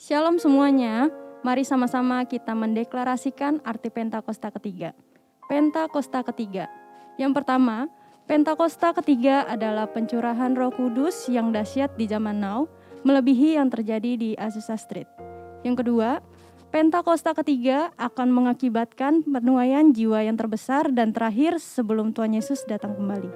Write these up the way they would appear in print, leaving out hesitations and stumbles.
Shalom semuanya, mari sama-sama kita mendeklarasikan arti Pentakosta ketiga. Pentakosta ketiga. Yang pertama, Pentakosta ketiga adalah pencurahan Roh Kudus yang dahsyat di zaman now, melebihi yang terjadi di Azusa Street. Yang kedua, Pentakosta ketiga akan mengakibatkan penuaian jiwa yang terbesar dan terakhir sebelum Tuhan Yesus datang kembali.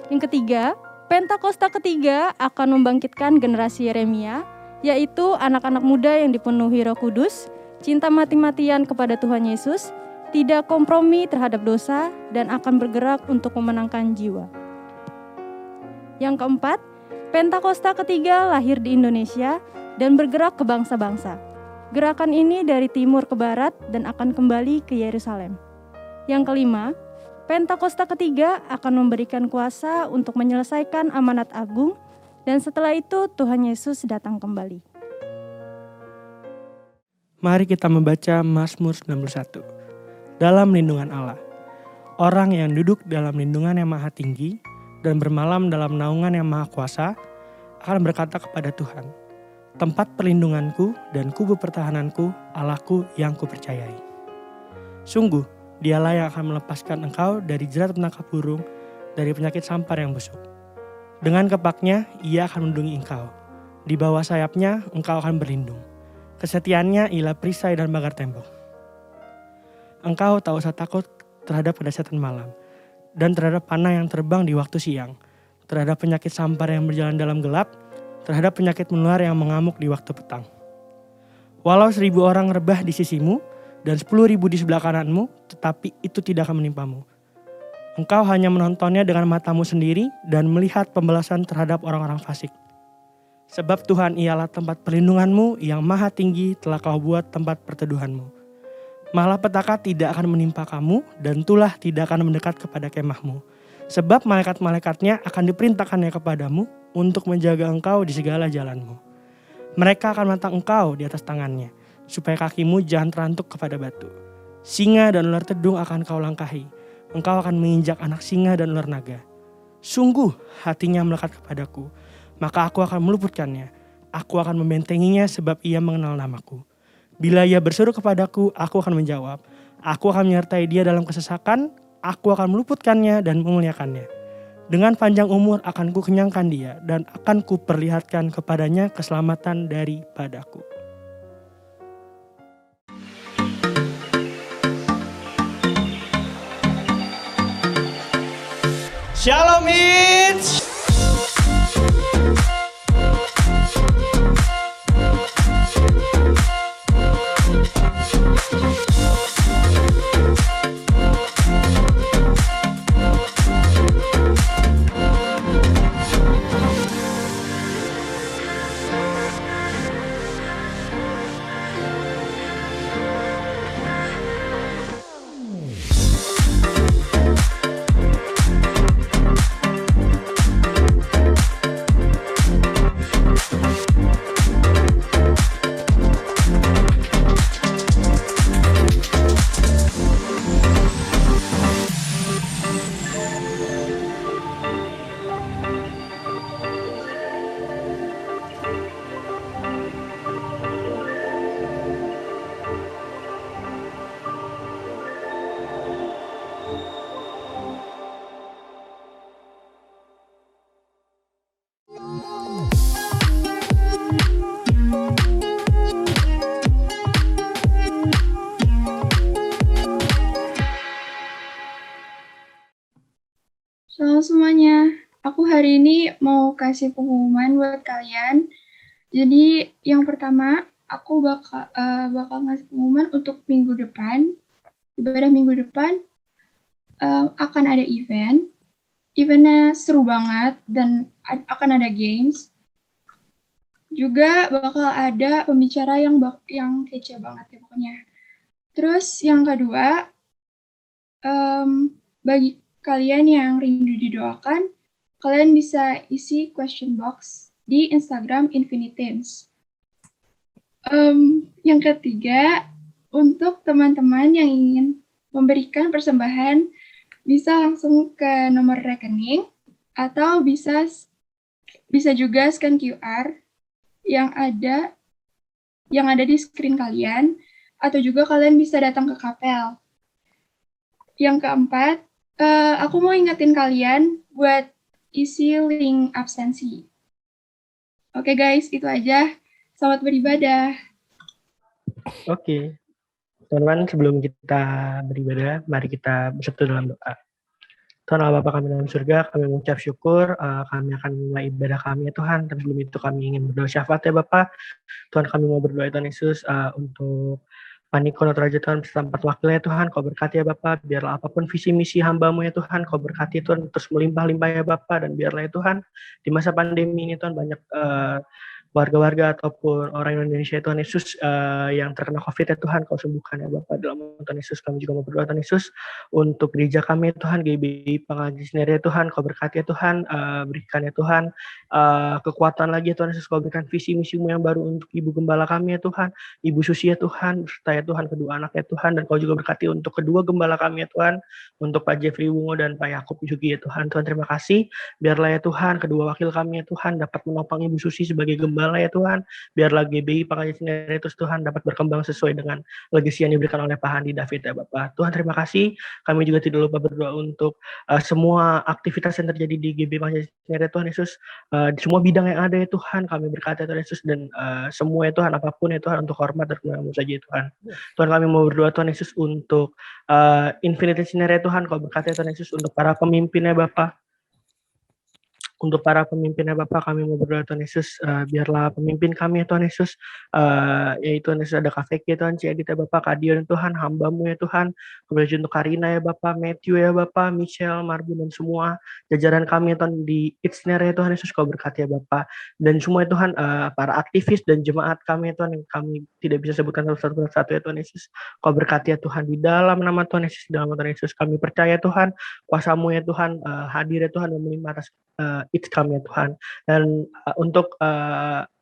Yang ketiga, Pentakosta ketiga akan membangkitkan generasi Yeremia, yaitu anak-anak muda yang dipenuhi Roh Kudus, cinta mati-matian kepada Tuhan Yesus, tidak kompromi terhadap dosa, dan akan bergerak untuk memenangkan jiwa. Yang keempat, Pentakosta ketiga lahir di Indonesia dan bergerak ke bangsa-bangsa. Gerakan ini dari timur ke barat dan akan kembali ke Yerusalem. Yang kelima, Pentakosta ketiga akan memberikan kuasa untuk menyelesaikan amanat agung, dan setelah itu Tuhan Yesus datang kembali. Mari kita membaca Mazmur 91. Dalam lindungan Allah. Orang yang duduk dalam lindungan yang maha tinggi dan bermalam dalam naungan yang maha kuasa akan berkata kepada Tuhan, tempat perlindunganku dan kubu pertahananku, Allahku yang kupercayai. Sungguh, dialah yang akan melepaskan engkau dari jerat penangkap burung, dari penyakit sampar yang busuk. Dengan kepaknya, ia akan melindungi engkau. Di bawah sayapnya, engkau akan berlindung. Kesetiaannya ialah perisai dan pagar tembok. Engkau tak usah takut terhadap kedahsyatan malam, dan terhadap panah yang terbang di waktu siang, terhadap penyakit sampar yang berjalan dalam gelap, terhadap penyakit menular yang mengamuk di waktu petang. Walau 1.000 orang rebah di sisimu, dan 10.000 di sebelah kananmu, tetapi itu tidak akan menimpamu. Engkau hanya menontonnya dengan matamu sendiri dan melihat pembalasan terhadap orang-orang fasik. Sebab Tuhan ialah tempat perlindunganmu yang maha tinggi telah kau buat tempat perteduhanmu. Malapetaka tidak akan menimpa kamu dan tulah tidak akan mendekat kepada kemahmu. Sebab malaikat-malaikatnya akan diperintahkannya kepadamu untuk menjaga engkau di segala jalanmu. Mereka akan menatang engkau di atas tangannya, supaya kakimu jangan terantuk kepada batu. Singa dan ular tedung akan kau langkahi. Engkau akan menginjak anak singa dan ular naga. Sungguh hatinya melekat kepadaku, maka aku akan meluputkannya. Aku akan membentenginya sebab ia mengenal namaku. Bila ia berseru kepadaku, aku akan menjawab. Aku akan menyertai dia dalam kesesakan, aku akan meluputkannya dan memuliakannya. Dengan panjang umur akan ku kenyangkan dia dan akan ku perlihatkan kepadanya keselamatan daripadaku. Shalom Hits. Halo semuanya, aku hari ini mau kasih pengumuman buat kalian. Jadi yang pertama, aku bakal ngasih pengumuman untuk minggu depan. Ibadah minggu depan akan ada event. Eventnya seru banget dan akan ada games. Juga bakal ada pembicara yang kece banget ya pokoknya. Terus yang kedua, bagi kalian yang rindu didoakan, kalian bisa isi question box di Instagram Infiniteens. Yang ketiga, untuk teman-teman yang ingin memberikan persembahan, bisa langsung ke nomor rekening atau bisa juga scan QR yang ada yang ada di screen kalian, atau juga kalian bisa datang ke kapel. Yang keempat, aku mau ingetin kalian buat isi link absensi. Oke guys, itu aja. Selamat beribadah. Oke, teman-teman, sebelum kita beribadah, mari kita bersatu dalam doa. Tuhan Allah Bapa kami dalam surga, kami mengucap syukur, kami akan memulai ibadah kami ya Tuhan. Dan sebelum itu kami ingin berdoa syafaat ya Bapak. Tuhan kami mau berdoa ya Tuhan Yesus untuk Paniko Raja Tuhan beserta 4 wakilnya Tuhan, Kau berkati ya Bapak, biarlah apapun visi misi hamba-Mu ya Tuhan, Kau berkati Tuhan, terus melimpah-limpah ya Bapak, dan biarlah ya Tuhan, di masa pandemi ini Tuhan banyak warga-warga ataupun orang Indonesia Tuhan Yesus yang terkena COVID ya Tuhan, Kau sembuhkan ya Bapak. Dalam nama Tuhan Yesus kami juga mau berdoa Tuhan Yesus untuk gereja kami ya Tuhan, GBI Pengaji sendiri ya Tuhan, Kau berkati ya Tuhan, berikan ya Tuhan kekuatan lagi ya Tuhan Yesus, Kau berikan visi misimu yang baru untuk Ibu Gembala kami ya Tuhan, Ibu Susi ya Tuhan, serta ya Tuhan kedua anak ya Tuhan, dan Kau juga berkati untuk kedua gembala kami ya Tuhan, untuk Pak Jeffrey Wungo dan Pak Yakub Yugi ya Tuhan. Tuhan terima kasih, biarlah ya Tuhan kedua wakil kami ya Tuhan dapat menopang Ibu Susi sebagai gembala ya Tuhan, biarlah GBI Pengaji sendiri terus Tuhan dapat berkembang sesuai dengan legasi yang diberikan oleh Pak Handi David ya Bapak. Tuhan terima kasih, kami juga tidak lupa berdoa untuk semua aktivitas yang terjadi di GBI Pengaji sendiri Tuhan Yesus, di semua bidang yang ada ya Tuhan, kami berkata Tuhan Yesus, dan semua ya Tuhan, apapun ya Tuhan, untuk hormat dan kemuliaan-Mu saja ya Tuhan. Tuhan kami mau berdoa Tuhan Yesus untuk Infinity Scenario ya Tuhan, Kau berkati Tuhan Yesus untuk para pemimpinnya Bapak. Untuk para pemimpinnya Bapak, kami mau berdoa Tuhan Yesus, biarlah pemimpin kami ya Tuhan Yesus, yaitu Tuhan Yesus ada Kak Feki ya Tuhan, Ciadita ya Bapak, Kak Dion ya Tuhan, hamba-Mu ya Tuhan, kemudian untuk Karina ya Bapak, Matthew ya Bapak, Michelle, Marbun, dan semua jajaran kami ya Tuhan di Itsner ya Tuhan Yesus, Kau berkati ya Bapak, dan semua ya Tuhan, para aktivis dan jemaat kami ya Tuhan, yang kami tidak bisa sebutkan satu-satu ya Tuhan Yesus, Kau berkati ya Tuhan, di dalam nama Tuhan Yesus, di dalam nama Tuhan Yesus, kami percaya Tuhan, kuasa-Mu ya Tuhan, hadir ya Tuhan, dan melimpah atas kami ya Tuhan. Dan untuk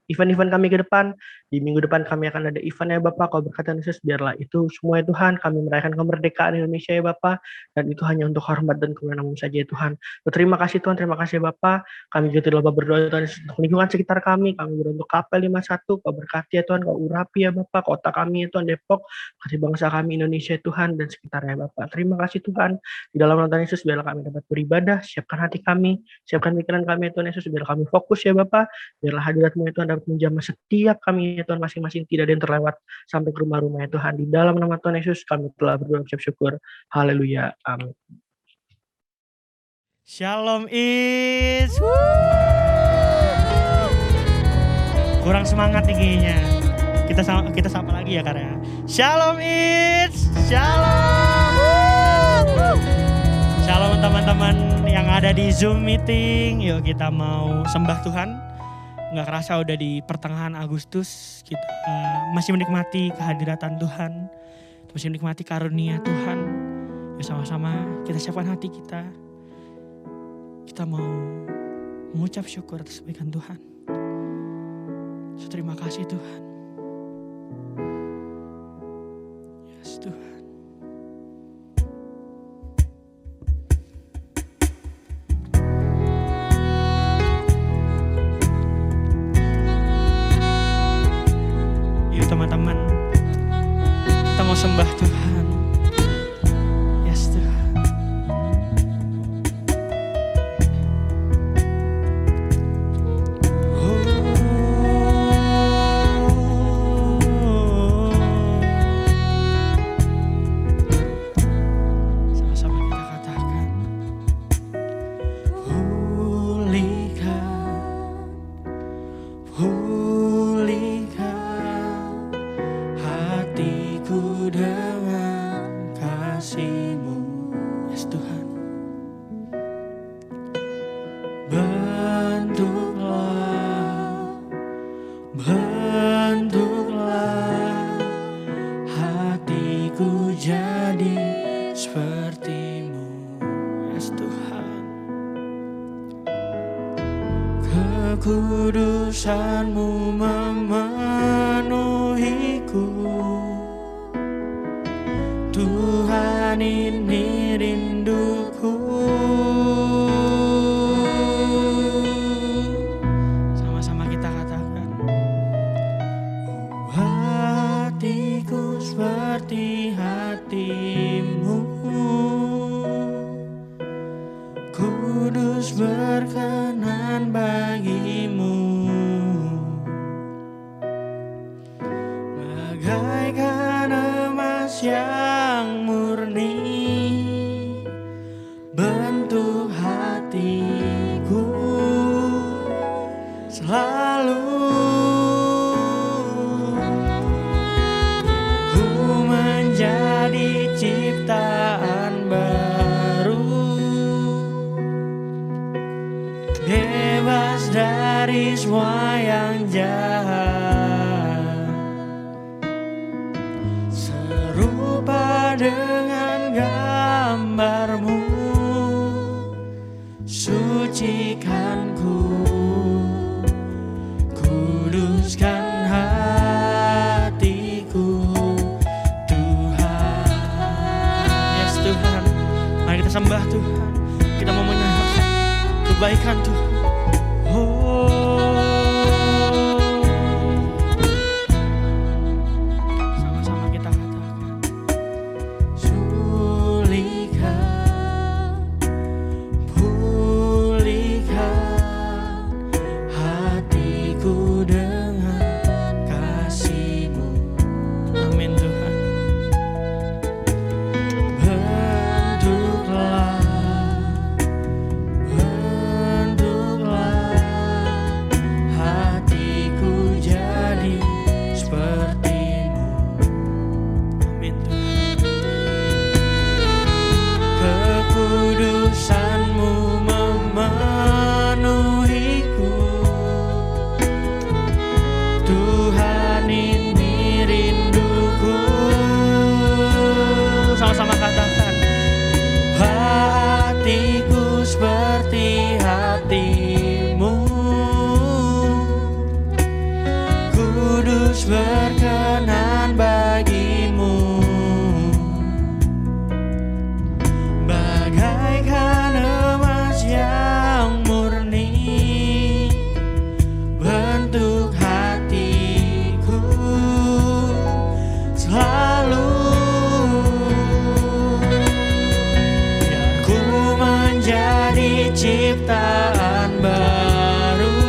event-event kami ke depan, di minggu depan kami akan ada event ya Bapak, Kau berkati Yesus, biarlah itu semua ya Tuhan, kami merayakan kemerdekaan Indonesia ya Bapak, dan itu hanya untuk hormat dan kemenangan-Mu saja ya Tuhan. Terima kasih Tuhan, terima kasih Bapak, kami juga tidak lupa berdoa Tuhan Yesus untuk lingkungan sekitar kami berdoa untuk Kapel 51, Kau berkati ya Tuhan, Kau urapi ya Bapak, kota kami ya Tuhan Depok, kasih bangsa kami Indonesia ya Tuhan, dan sekitarnya ya Bapak. Terima kasih Tuhan, di dalam nama Tuhan Yesus, biarlah kami dapat beribadah, siapkan hati kami, siapkan pikiran kami ya Tuhan Yesus, biarlah kami fokus ya Bapak, biarlah hadirat-Mu ya Tuhan dapat menjamah setiap kami ya Tuhan masing-masing, tidak ada yang terlewat sampai ke rumah-rumah ya Tuhan. Di dalam nama Tuhan Yesus kami telah berdoa ucap syukur. Haleluya. Amin. Shalom is. Kurang semangat nih kayaknya. Kita sapa lagi ya karya. Shalom is. Shalom. Shalom teman-teman yang ada di Zoom meeting. Yuk kita mau sembah Tuhan. Nggak kerasa udah di pertengahan Agustus, kita masih menikmati kehadiran Tuhan, masih menikmati karunia Tuhan. Ya sama-sama kita siapkan hati kita. Kita mau mengucap syukur atas kebaikan Tuhan. So, terima kasih Tuhan. Yes Tuhan. Teman-teman, kita mau sembah Tuhan. Yes Tuhan. Sama-sama kita katakan, dengan kasih-Mu, yes Tuhan. Bentuklah hatiku jadi seperti-Mu, yes Tuhan. Kekudusan-Mu memenuhiku, Tuhan ini rinduku. Sama-sama kita katakan, kudus berkenan bagimu, bagaikan emas yang murni bentuk hatiku selalu. Ku menjadi ciptaan baru, bebas dari semua yang jahat, serupa dengan gambarmu. Sucikan ku, kuduskan hatiku, Tuhan. Yes Tuhan, mari kita sembah Tuhan. Kita mau menyembah kebaikan Tuhan. Sama-sama kita katakan, pulihkan hatiku dengan kasih-Mu. Amin Tuhan. Bentuklah hatiku jadi seperti-Mu. Amin Tuhan. Kekudusan-Mu memenuhiku, Tuhan ini rinduku. Sama-sama katakan, hatiku seperti hati-Mu, kudus berkenan bagimu, bagaikan emas yang murni bentuk hatiku selalu. Biar ku menjadi ciptaan baru,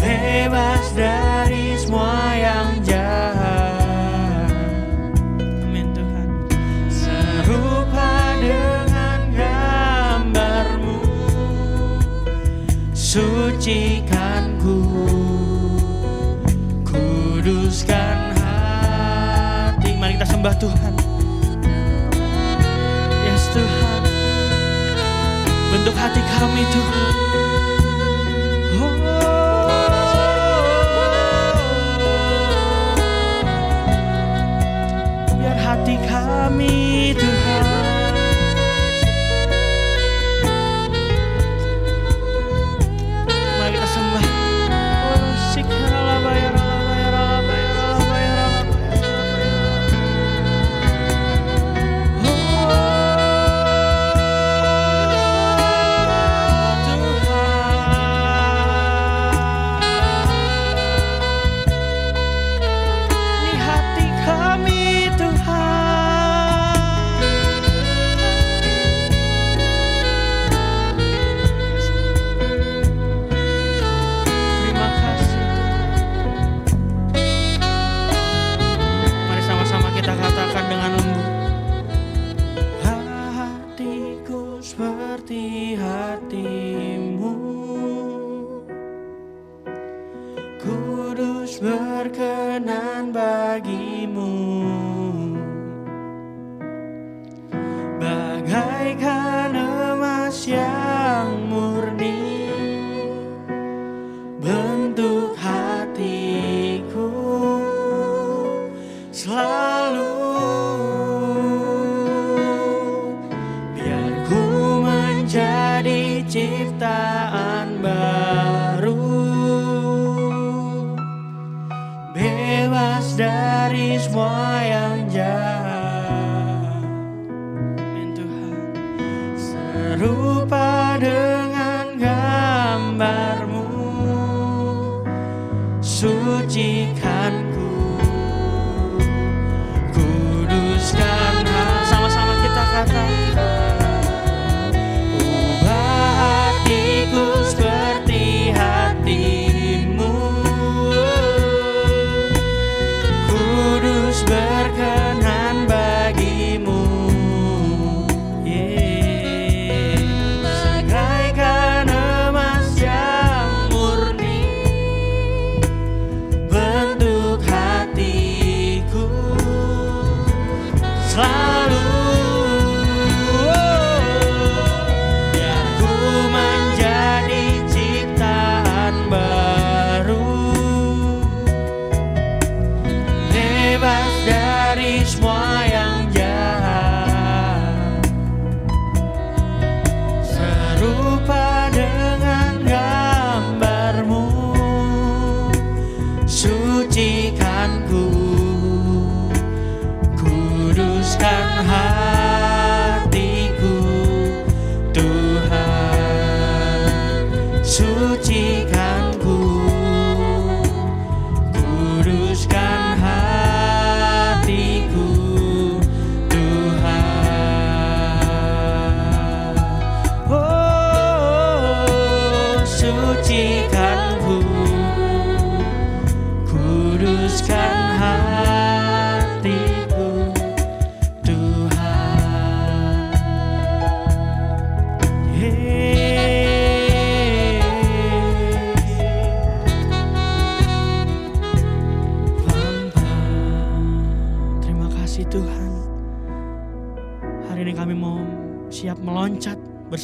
bebas dari semua yang jahat. Amin Tuhan. Serupa dengan gambar-Mu, sucikan ku, kuduskan hati. Mari kita sembah Tuhan. Yes Tuhan, bentuk hati kami Tuhan. Biar hati kami Tuhan, mari kita sembah. Berkenan bagimu, bagaikan emas yang murni bentuk hatiku selalu. Biar ku menjadi ciptaan baru, bebas dari semua yang jahat. Amin Tuhan. Serupa dengan gambar-Mu, sucikan ku, kuduskan. Sama-sama kita katakan,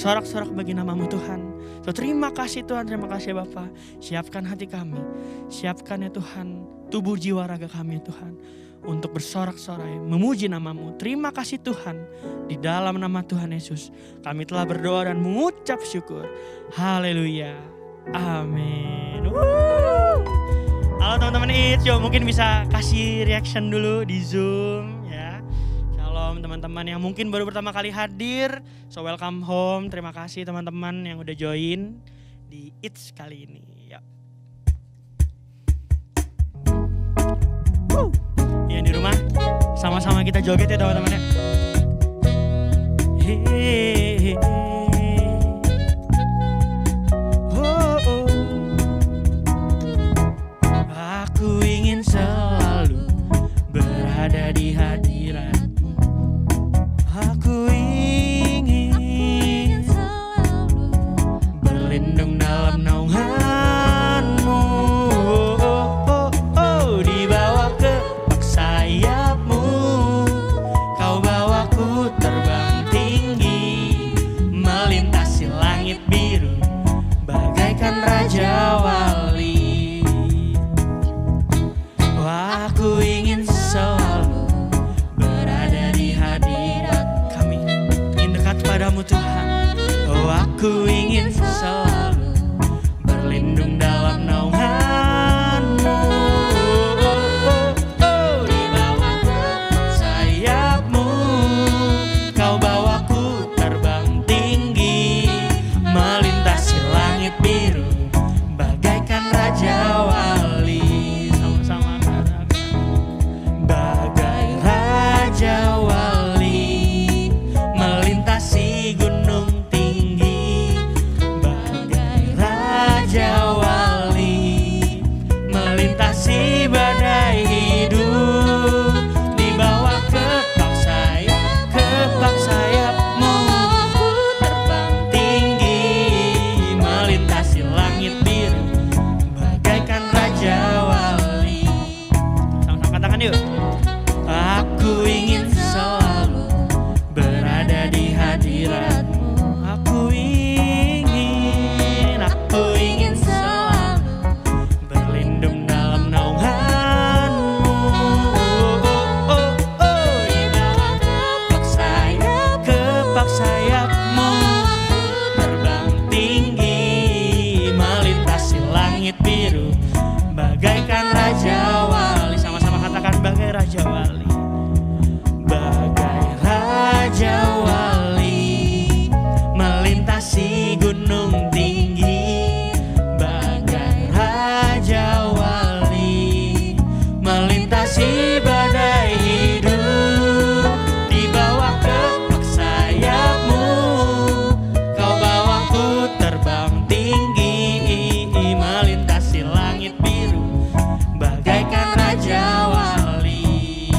bersorak-sorak bagi nama-Mu Tuhan. So, terima kasih Tuhan, terima kasih Bapa. Siapkan hati kami, siapkan ya Tuhan tubuh jiwa raga kami ya Tuhan, untuk bersorak-sorai memuji nama-Mu. Terima kasih Tuhan, di dalam nama Tuhan Yesus kami telah berdoa dan mengucap syukur. Haleluya, amin. Halo teman-teman It's, yuk mungkin bisa kasih reaction dulu di Zoom ya. Shalom teman-teman yang mungkin baru pertama kali hadir, so welcome home. Terima kasih teman-teman yang udah join di It's kali ini ya. Yang di rumah sama-sama kita joget ya teman-teman ya. Hey, oh, oh. Aku ingin selalu berada di hadirat-Mu. Aku ingin selalu berlindung dalam naungan-Mu. Dibawa ke sayap-Mu, Kau bawaku terbang tinggi, melintasi langit biru bagaikan Raja Wali. Aku ingin selalu berada di hadirat kami, ingin dekat padamu Tuhan. Aku ingin selalu berlindung dalam naungan-Mu. Di bawah sayap-Mu, Kau bawaku terbang tinggi, melintasi langit biru bagaikan Raja Wali. Sama-sama katakan, bagai Raja Wali melintasi gunung tinggi, bagai Raja Wali melintasi badai hidup. Dibawa kepak sayap-Mu, terbang tinggi, melintasi langit biru bagaikan Raja Wali. Sama-sama katakan yuk. Aku ingin selalu berada di hadirat-Mu. Aku ingin selalu berlindung dalam naungan-Mu. Di bawah kepak sayap-Mu, terbang tinggi, melintasi langit biru bagaikan Raja Wali. Sama-sama katakan, bagai Raja Wali. Bagai Raja Wali melintasi gunung tinggi, bagai Raja Wali melintasi badai hidup. Dibawa kepak sayap-Mu, Kau bawaku terbang tinggi, melintasi langit biru bagaikan Raja Wali.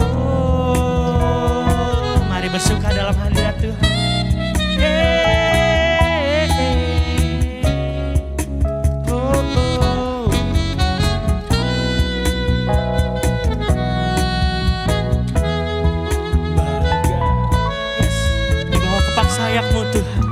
Oh, mari bersuka dalam hadirat Tuhan. Oh, oh. Yes, di bawah kepak sayap-Mu Tuhan.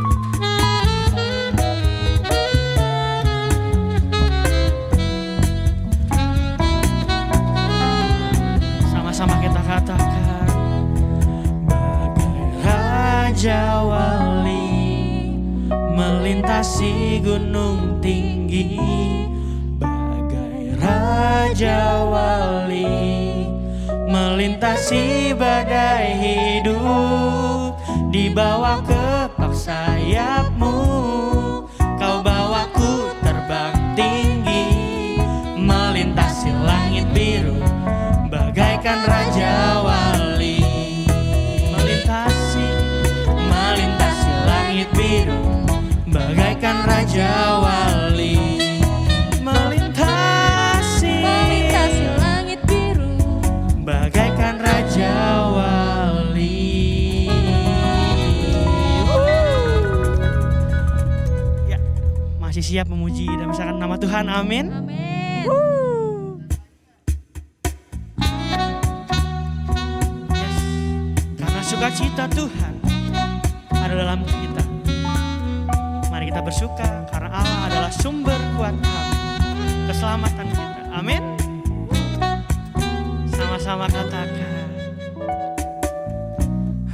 Sama-sama kita katakan, bagai Raja Wali melintasi gunung tinggi, bagai Raja Wali melintasi badai hidup. Dibawa kepak sayap-Mu, Kau bawaku terbang tinggi, melintasi langit biru bagaikan Raja Wali. Melintasi langit biru bagaikan Raja Wali. Melintasi langit biru bagaikan Raja Wali. Ya, masih siap memuji dan membesarkan nama Tuhan, amin. Amin. Yes. Karena sukacita Tuhan ada dalam kita. bersuka karena Allah adalah sumber kuat kami, keselamatan kita. Amin. Sama-sama katakan,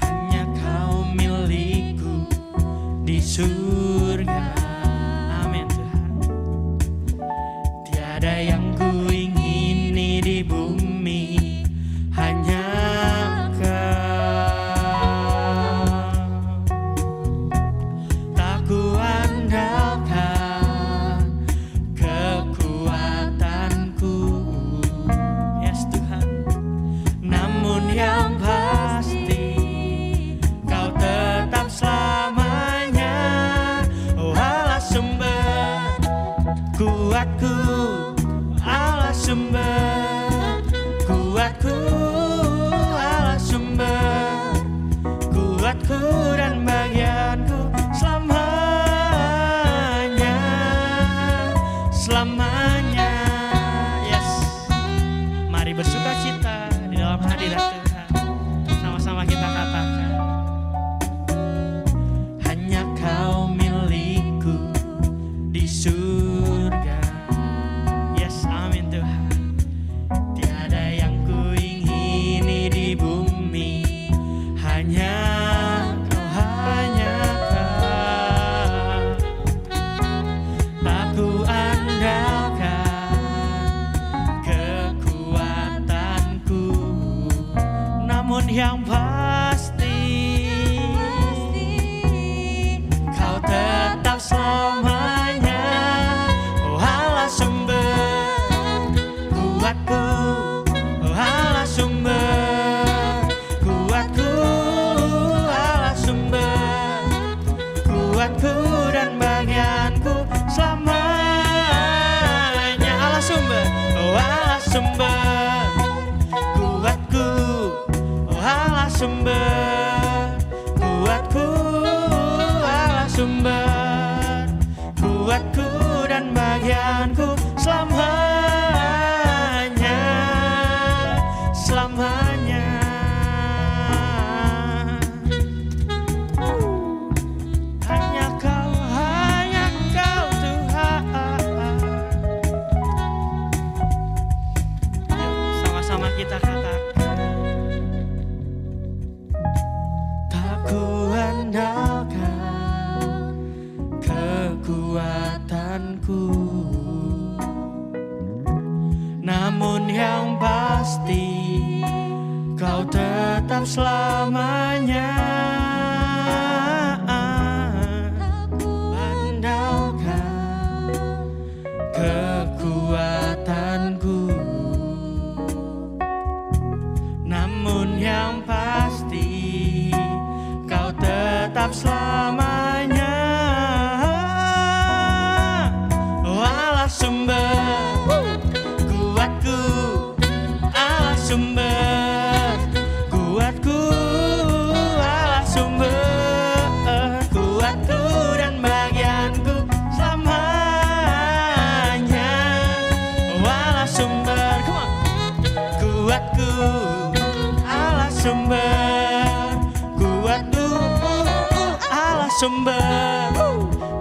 hanya Kau milikku di surga. Amin Tuhan. Tiada yang ku ingini di bumi, hanya dan bagianku selamanya, selamanya. Yes, mari bersuka cita di dalam hadirat Tuhan. Sama-sama kita katakan, hanya Kau milikku di surga. Yes, amin Tuhan. Tiada yang ku ingini di bumi, hanya yang pasti, Kau tetap selamanya. Oh Allah sumber kuatku, oh Allah sumber kuatku, Allah sumber kuatku dan bagianku selamanya. Allah sumber, oh Allah sumber sumber kuatku, Allah sumber kuatku dan bagianku selamanya, selamanya. Hanya Kau Tuhan. Yuk, sama-sama kita katakan, andalkan kekuatanku, namun yang pasti Kau tetap selamanya. Andalkan kekuatanku, namun yang pasti Kau tetap selamanya. Oh Allah sumber kuatku, Allah sumber kuatku, Allah sumber kuatku dan bagianku selamanya. Oh Allah sumber, come on, kuatku, Allah sumber kuatku, Allah sumber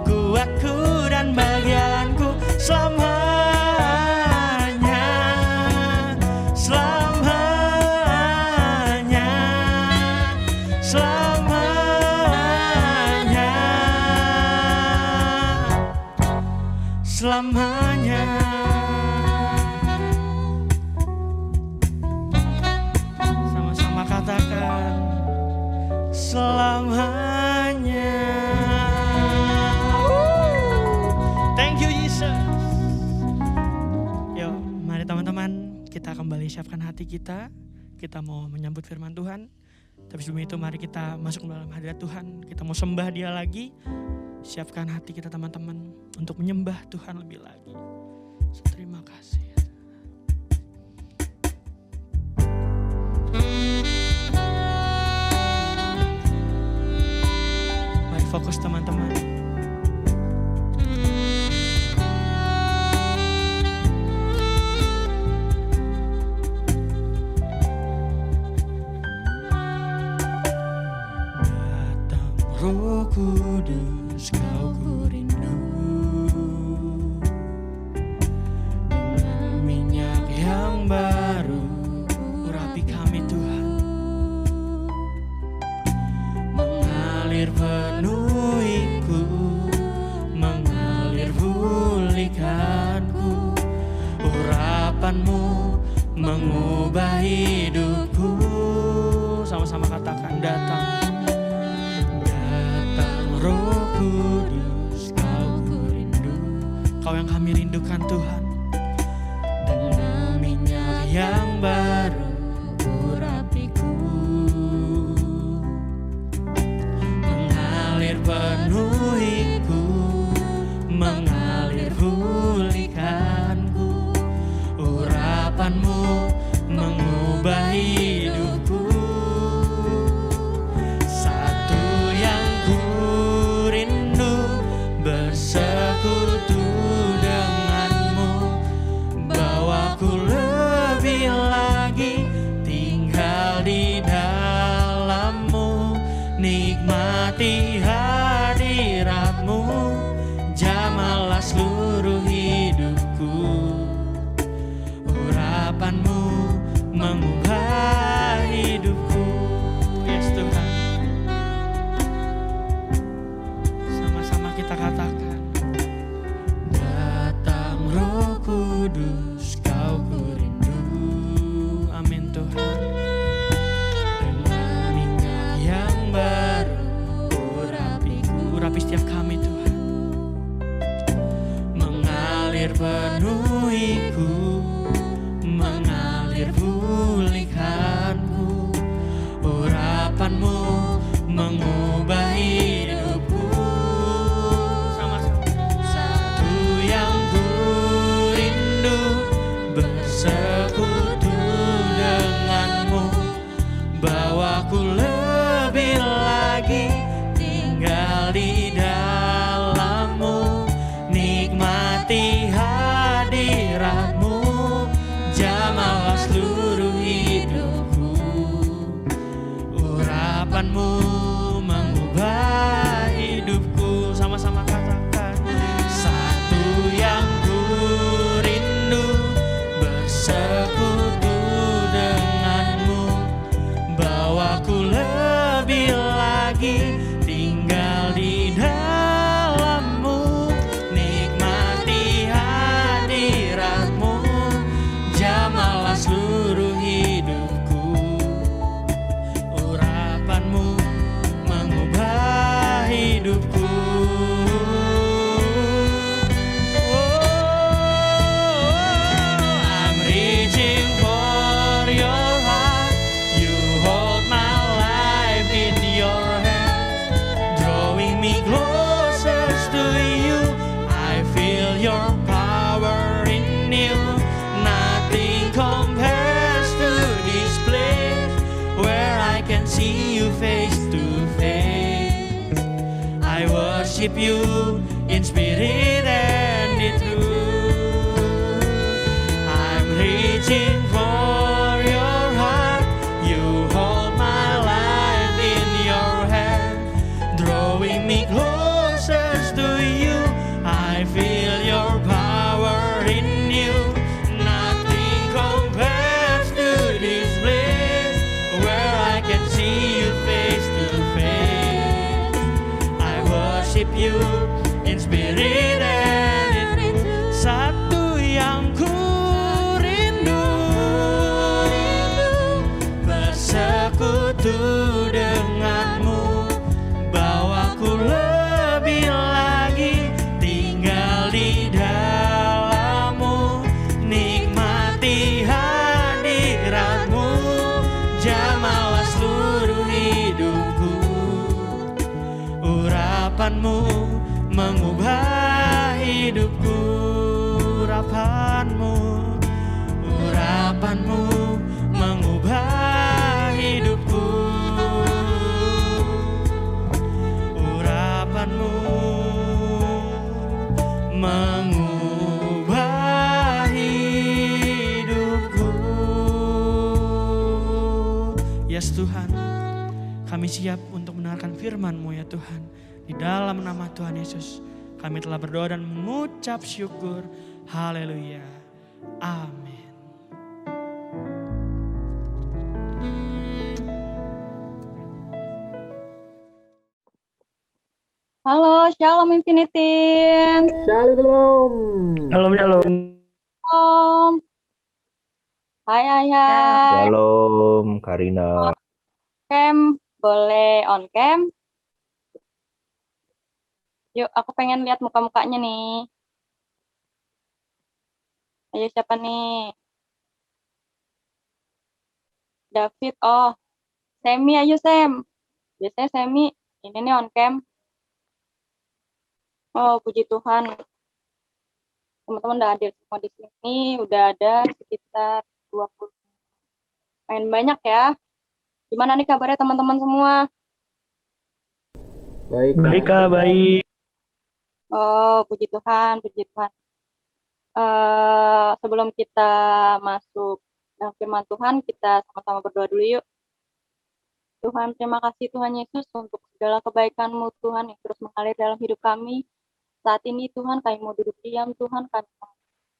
kuatku dan bagianku selamanya, selamanya, selamanya, selamanya. Sama-sama katakan, selamanya. Thank you Jesus. Yuk, mari teman-teman, kita kembali siapkan hati kita. Kita mau menyambut firman Tuhan. Tapi sebelum itu mari kita masuk ke dalam hadirat Tuhan. Kita mau sembah Dia lagi. Siapkan hati kita teman-teman untuk menyembah Tuhan lebih lagi. Terima kasih. Mari fokus teman-teman. Datang Roh Kudus, Kau ku rindu. penuhiku, mengalir pulihkanku. Urapanmu mengubah hidupku. Sama-sama katakan, datang. Datang Roh Kudus, Kau ku rindu. Kau yang kami rindukan Tuhan. Dengan minyak yang baru urapiku, mengalir penuhiku, mengalir pulihkanku. Urapanmu mengubah hidupku. Satu yang ku rindu, bersekutu denganmu. Bawaku lebih lagi tinggal di dalammu. Nikmati hadiratmu, jamahlah seluruh hidupku. Urapanmu mengubah hidupku. Yes Tuhan. Sama-sama kita katakan, datang Roh Kudus, Kau ku rindu. Amin Tuhan. Dengan minyak yang baru urapiku, urapi setiap kami Tuhan. Mengalir penuhiku, mengalir pulihkanku. Urapanmu mengubah hidupku. Sama-sama. Satu yang ku rindu, bersekutu denganmu. Bawaku lebih lagi tinggal di dalammu. Nikmati hadiratmu, jamahlah seluruh hidupku. Urapanmu mengubah hidupku. Sama-sama katakan, satu yang ku rindu, bersekutu denganmu. Bawaku lebih lagi tinggal di dalammu. Nikmati hadiratmu, jamahlah seluruh hidupku. Urapanmu mengubah hidupku. I'm reaching for your heart. You hold my life in your hands, drawing me closer to you. I feel your power in you. Nothing compares to this place where I can see you face to face. I worship you in spirit and in truth. I'm reaching for your heart. You hold my life in your hand, drawing me closer to you. I feel your power in you. Nothing compares to this place where I can see you face to face. I worship you in spirit and in truth. Satu yang ku rindu, bersekutu denganmu. Bawaku lebih lagi tinggal di dalammu. Nikmati hadiratmu, jamahlah seluruh hidupku. Urapanmu mengubah hidupku. Urapanmu, urapanmu mengubah hidupku. Urapanmu mengubah hidupku. Yes Tuhan, kami siap untuk mendengarkan firman-Mu ya Tuhan. Di dalam nama Tuhan Yesus, kami telah berdoa dan mengucap syukur. Haleluya. Amin. Halo, Shalom Infinitin. Shalom. Shalom, shalom. Shalom. Hai. Shalom, Karina. Cam, boleh on cam? Yuk, aku pengen lihat muka-mukanya nih. Ayo, siapa nih? David, oh. Semi, ayo Sam. Biasanya Semi, ini nih on cam. Oh, puji Tuhan. Teman-teman udah hadir semua di sini. Udah ada sekitar 20. Main banyak ya. Gimana nih kabarnya teman-teman semua? Baik. Baik, Kak, baik. Oh, puji Tuhan, puji Tuhan. Sebelum kita masuk dalam firman Tuhan, kita sama-sama berdoa dulu yuk. Tuhan, terima kasih Tuhan Yesus untuk segala kebaikan-Mu Tuhan yang terus mengalir dalam hidup kami. Saat ini Tuhan, kami mau duduk diam Tuhan, kami mau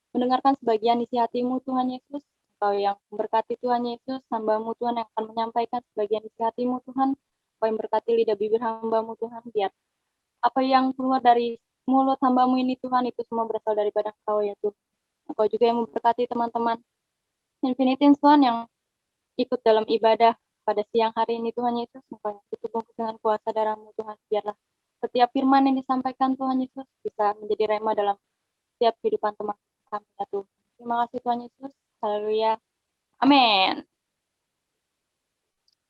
mendengarkan sebagian isi hati-Mu Tuhan Yesus. Engkau yang memberkati Tuhan Yesus, hamba-Mu Tuhan yang akan menyampaikan sebagian isi hati-Mu Tuhan. Engkau yang berkati lidah bibir hamba-Mu Tuhan, biar apa yang keluar dari mulut hamba-Mu ini Tuhan, itu semua berasal daripada Engkau ya Tuhan. Engkau juga yang memberkati teman-teman Infinitin Tuhan yang ikut dalam ibadah pada siang hari ini Tuhan Yesus. Engkau yang tutup bungkus dengan kuasa darah-Mu Tuhan, biarlah setiap firman yang disampaikan Tuhan Yesus bisa menjadi rema dalam setiap kehidupan teman kami ya Tuhan. Terima kasih Tuhan Yesus. Haleluya. Amin.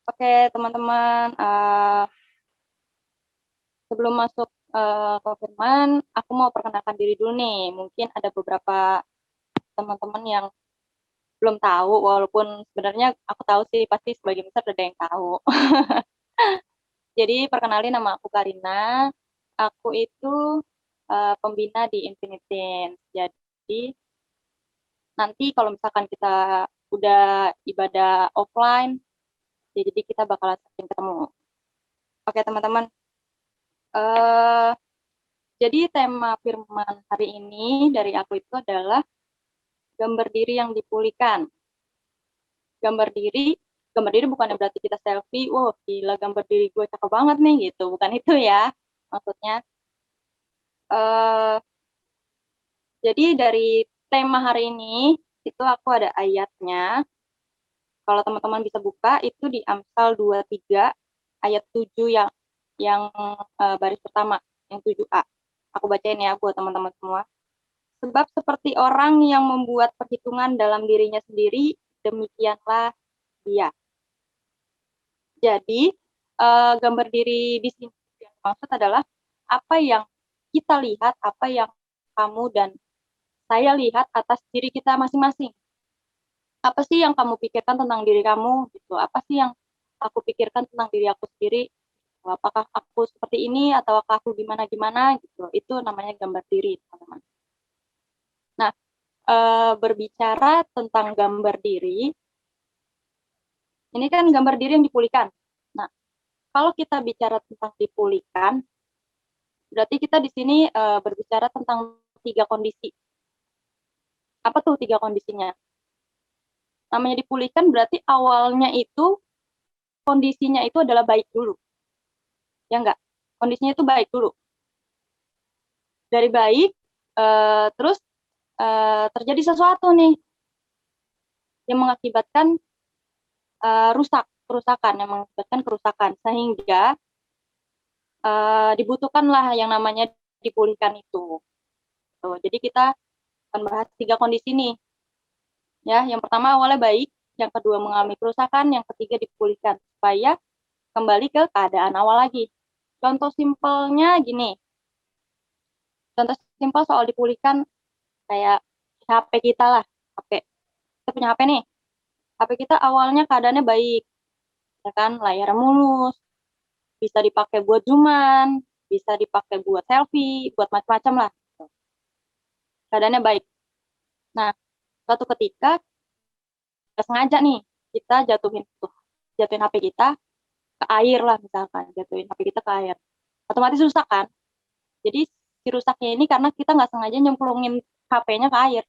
Oke teman-teman, sebelum masuk ke firman, aku mau perkenalkan diri dulu nih. Mungkin ada beberapa teman-teman yang belum tahu, walaupun sebenarnya aku tahu sih, pasti sebagian besar ada yang tahu. Jadi perkenalin, nama aku Karina. Aku itu pembina di Infinitin. Jadi nanti kalau misalkan kita udah ibadah offline, jadi kita bakalan sering ketemu. Oke teman-teman. Jadi tema firman hari ini dari aku itu adalah gambar diri yang dipulihkan. Gambar diri bukannya berarti kita selfie, wah gila gambar diri gue cakep banget nih gitu, bukan itu ya maksudnya. Jadi dari tema hari ini itu aku ada ayatnya. Kalau teman-teman bisa buka itu di Amsal 23 ayat 7 yang baris pertama, yang 7a. Aku bacain ya buat teman-teman semua. Sebab seperti orang yang membuat perhitungan dalam dirinya sendiri, demikianlah dia. Jadi gambar diri di sini yang maksud adalah apa yang kita lihat, apa yang kamu dan saya lihat atas diri kita masing-masing. Apa sih yang kamu pikirkan tentang diri kamu gitu? Apa sih yang aku pikirkan tentang diri aku sendiri? Apakah aku seperti ini atau aku gimana gitu? Itu namanya gambar diri, teman-teman. Nah, berbicara tentang gambar diri, ini kan gambar diri yang dipulihkan. Nah, kalau kita bicara tentang dipulihkan, berarti kita di sini berbicara tentang 3 kondisi. Apa tuh 3 kondisinya? Namanya dipulihkan berarti awalnya itu kondisinya itu adalah baik dulu. Ya enggak? Kondisinya itu baik dulu. Dari baik, terus terjadi sesuatu nih yang mengakibatkan kerusakan, sehingga dibutuhkanlah yang namanya dipulihkan itu. Tuh, jadi kita akan bahas 3 kondisi nih. Ya, yang pertama awalnya baik, yang kedua mengalami kerusakan, yang ketiga dipulihkan supaya kembali ke keadaan awal lagi. Contoh simpelnya gini. Contoh simpel soal dipulihkan kayak HP kita lah, HP. Kita punya HP nih. HP kita awalnya keadaannya baik. Ya kan, layar mulus, bisa dipakai buat zooman, bisa dipakai buat selfie, buat macam-macam lah. Keadaannya baik. Nah, suatu ketika kita sengaja nih kita jatuhin HP kita ke air lah, misalkan jatuhin HP kita ke air, otomatis rusak kan. Jadi si rusaknya ini karena kita nggak sengaja nyemplungin HP-nya ke air,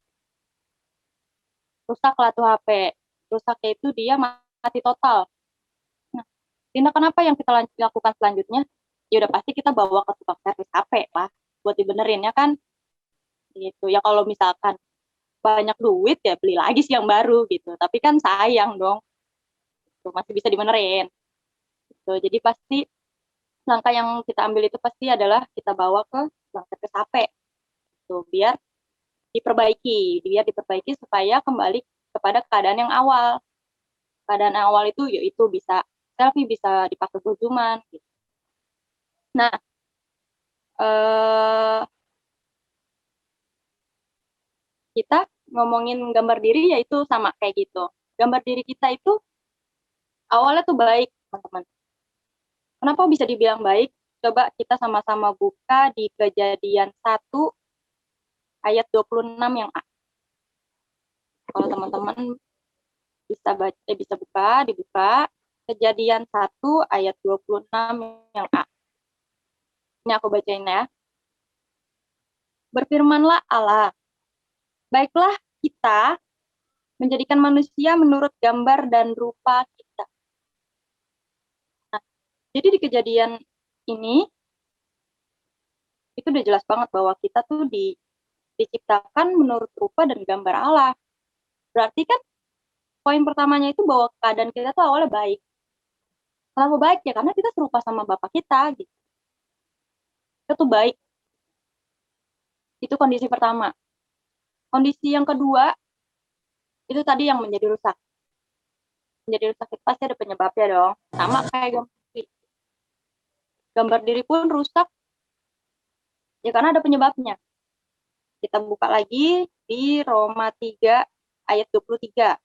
rusak lah tuh HP. Rusaknya itu dia mati total. Nah, tindakan apa yang kita lakukan selanjutnya? ya udah pasti kita bawa ke tukang servis HP lah buat dibenerin ya kan gitu. Ya kalau misalkan banyak duit ya beli lagi sih yang baru gitu, tapi kan sayang dong gitu, masih bisa dibenerin gitu. Jadi pasti langkah yang kita ambil itu pasti adalah kita bawa ke tukang servis HP gitu, biar diperbaiki supaya kembali kepada keadaan yang awal. Keadaan awal itu yaitu bisa selfie, bisa dipakai buat zooman gitu. Nah, eh, kita ngomongin gambar diri yaitu sama kayak gitu. Gambar diri kita itu awalnya tuh baik, teman-teman. Kenapa bisa dibilang baik? Coba kita sama-sama buka di Kejadian 1 ayat 26 yang A. Kalau teman-teman bisa baca, bisa dibuka Kejadian 1 ayat 26 yang A. Ini aku bacain ya. Berfirmanlah Allah, baiklah kita menjadikan manusia menurut gambar dan rupa kita. Nah, jadi di kejadian ini, itu udah jelas banget bahwa kita tuh diciptakan menurut rupa dan gambar Allah. Berarti kan poin pertamanya itu bahwa keadaan kita tuh awalnya baik. Kenapa baik ya? Karena kita serupa sama Bapak kita gitu. Itu tuh baik. Itu kondisi pertama. Kondisi yang kedua, itu tadi yang menjadi rusak. Menjadi rusak itu pasti ada penyebabnya dong. Sama kayak gambar diri. Gambar diri pun rusak, ya karena ada penyebabnya. Kita buka lagi di Roma 3 ayat 23.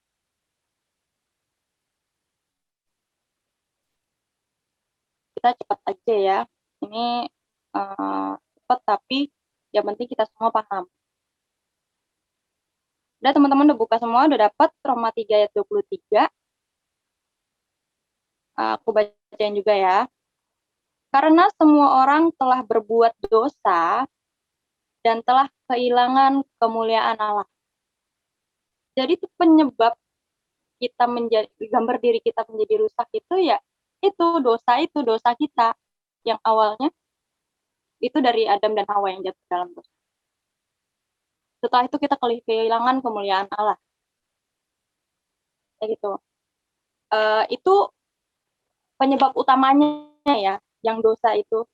Kita cepat aja ya. Ini cepat tapi yang penting kita semua paham. Udah teman-teman udah buka semua, udah dapat Roma 3 ayat 23. Aku bacain juga ya. Karena semua orang telah berbuat dosa dan telah kehilangan kemuliaan Allah. Jadi itu penyebab kita menjadi gambar diri kita menjadi rusak itu ya itu dosa kita yang awalnya itu dari Adam dan Hawa yang jatuh dalam dosa. Setelah itu kita kehilangan kemuliaan Allah. Kayak gitu. Itu penyebab utamanya ya, yang dosa itu.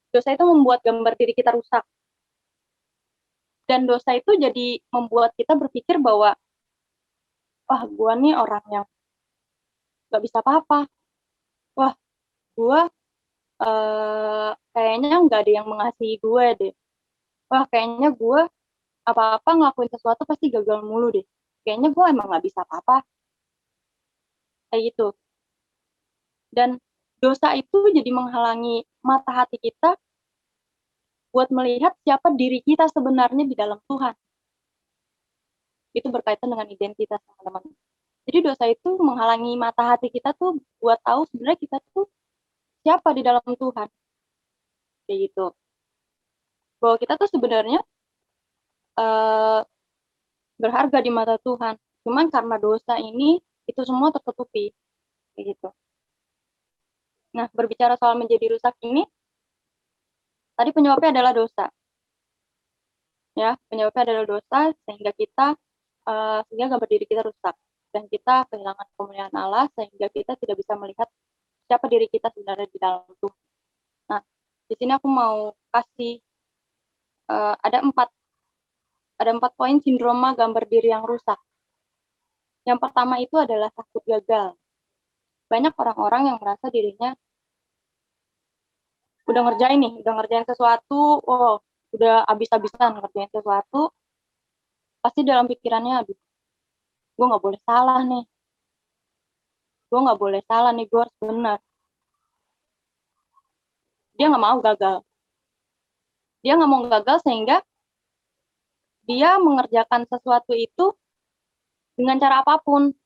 Dosa itu membuat gambar diri kita rusak. Dan dosa itu jadi membuat kita berpikir bahwa wah, gue nih orang yang gak bisa apa-apa. Wah, gue kayaknya nggak ada yang mengasihi gue deh. Wah, kayaknya gue apa-apa ngelakuin sesuatu pasti gagal mulu deh. Kayaknya gue emang nggak bisa apa-apa. Kayak gitu. Dan dosa itu jadi menghalangi mata hati kita buat melihat siapa diri kita sebenarnya di dalam Tuhan. Itu berkaitan dengan identitas, teman-teman. Jadi dosa itu menghalangi mata hati kita tuh buat tahu sebenarnya kita tuh siapa di dalam Tuhan. Kayak gitu. Bahwa kita tuh sebenarnya berharga di mata Tuhan. Cuman karena dosa ini, itu semua tertutupi. Kayak gitu. Nah, berbicara soal menjadi rusak ini, tadi penyebabnya adalah dosa. Ya, penyebabnya adalah dosa sehingga gambar diri kita rusak dan kita kehilangan kemuliaan Allah sehingga kita tidak bisa melihat siapa diri kita sebenarnya di dalam Tuhan. Nah, di sini aku mau kasih ada empat poin sindroma gambar diri yang rusak. Yang pertama itu adalah takut gagal. Banyak orang-orang yang merasa dirinya udah ngerjain sesuatu, udah habis-habisan ngerjain sesuatu, pasti dalam pikirannya, aduh, gue nggak boleh salah nih, gue harus benar. Dia nggak mau gagal sehingga dia mengerjakan sesuatu itu dengan cara apapun.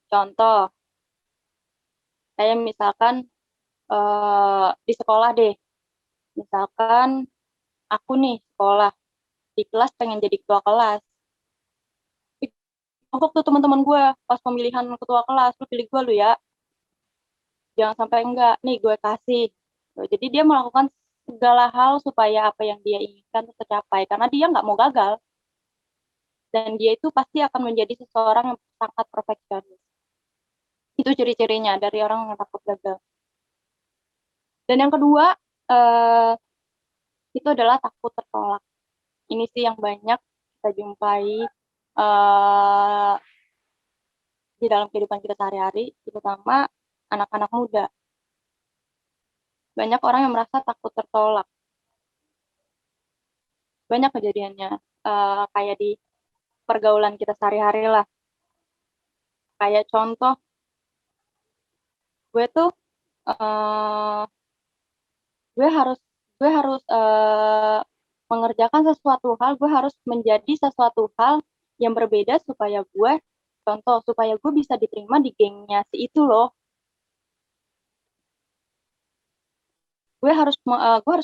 Contoh, kayak misalkan di sekolah deh, misalkan aku nih sekolah di kelas pengen jadi ketua kelas. Untuk tuh teman-teman gue pas pemilihan ketua kelas, lu pilih gue lu ya. jangan sampai enggak, nih gue kasih. Jadi dia melakukan segala hal supaya apa yang dia inginkan tercapai, karena dia nggak mau gagal. Dan dia itu pasti akan menjadi seseorang yang sangat perfeksionis. Itu ciri-cirinya dari orang yang takut gagal. Dan yang kedua, itu adalah takut tertolak. Ini sih yang banyak kita jumpai di dalam kehidupan kita sehari-hari, terutama anak-anak muda. Banyak orang yang merasa takut tertolak. Banyak kejadiannya, kayak di pergaulan kita sehari-hari lah. Kayak contoh, gue tuh gue harus mengerjakan sesuatu hal, gue harus menjadi sesuatu hal yang berbeda supaya gue bisa diterima di gengnya si itu loh. Gue harus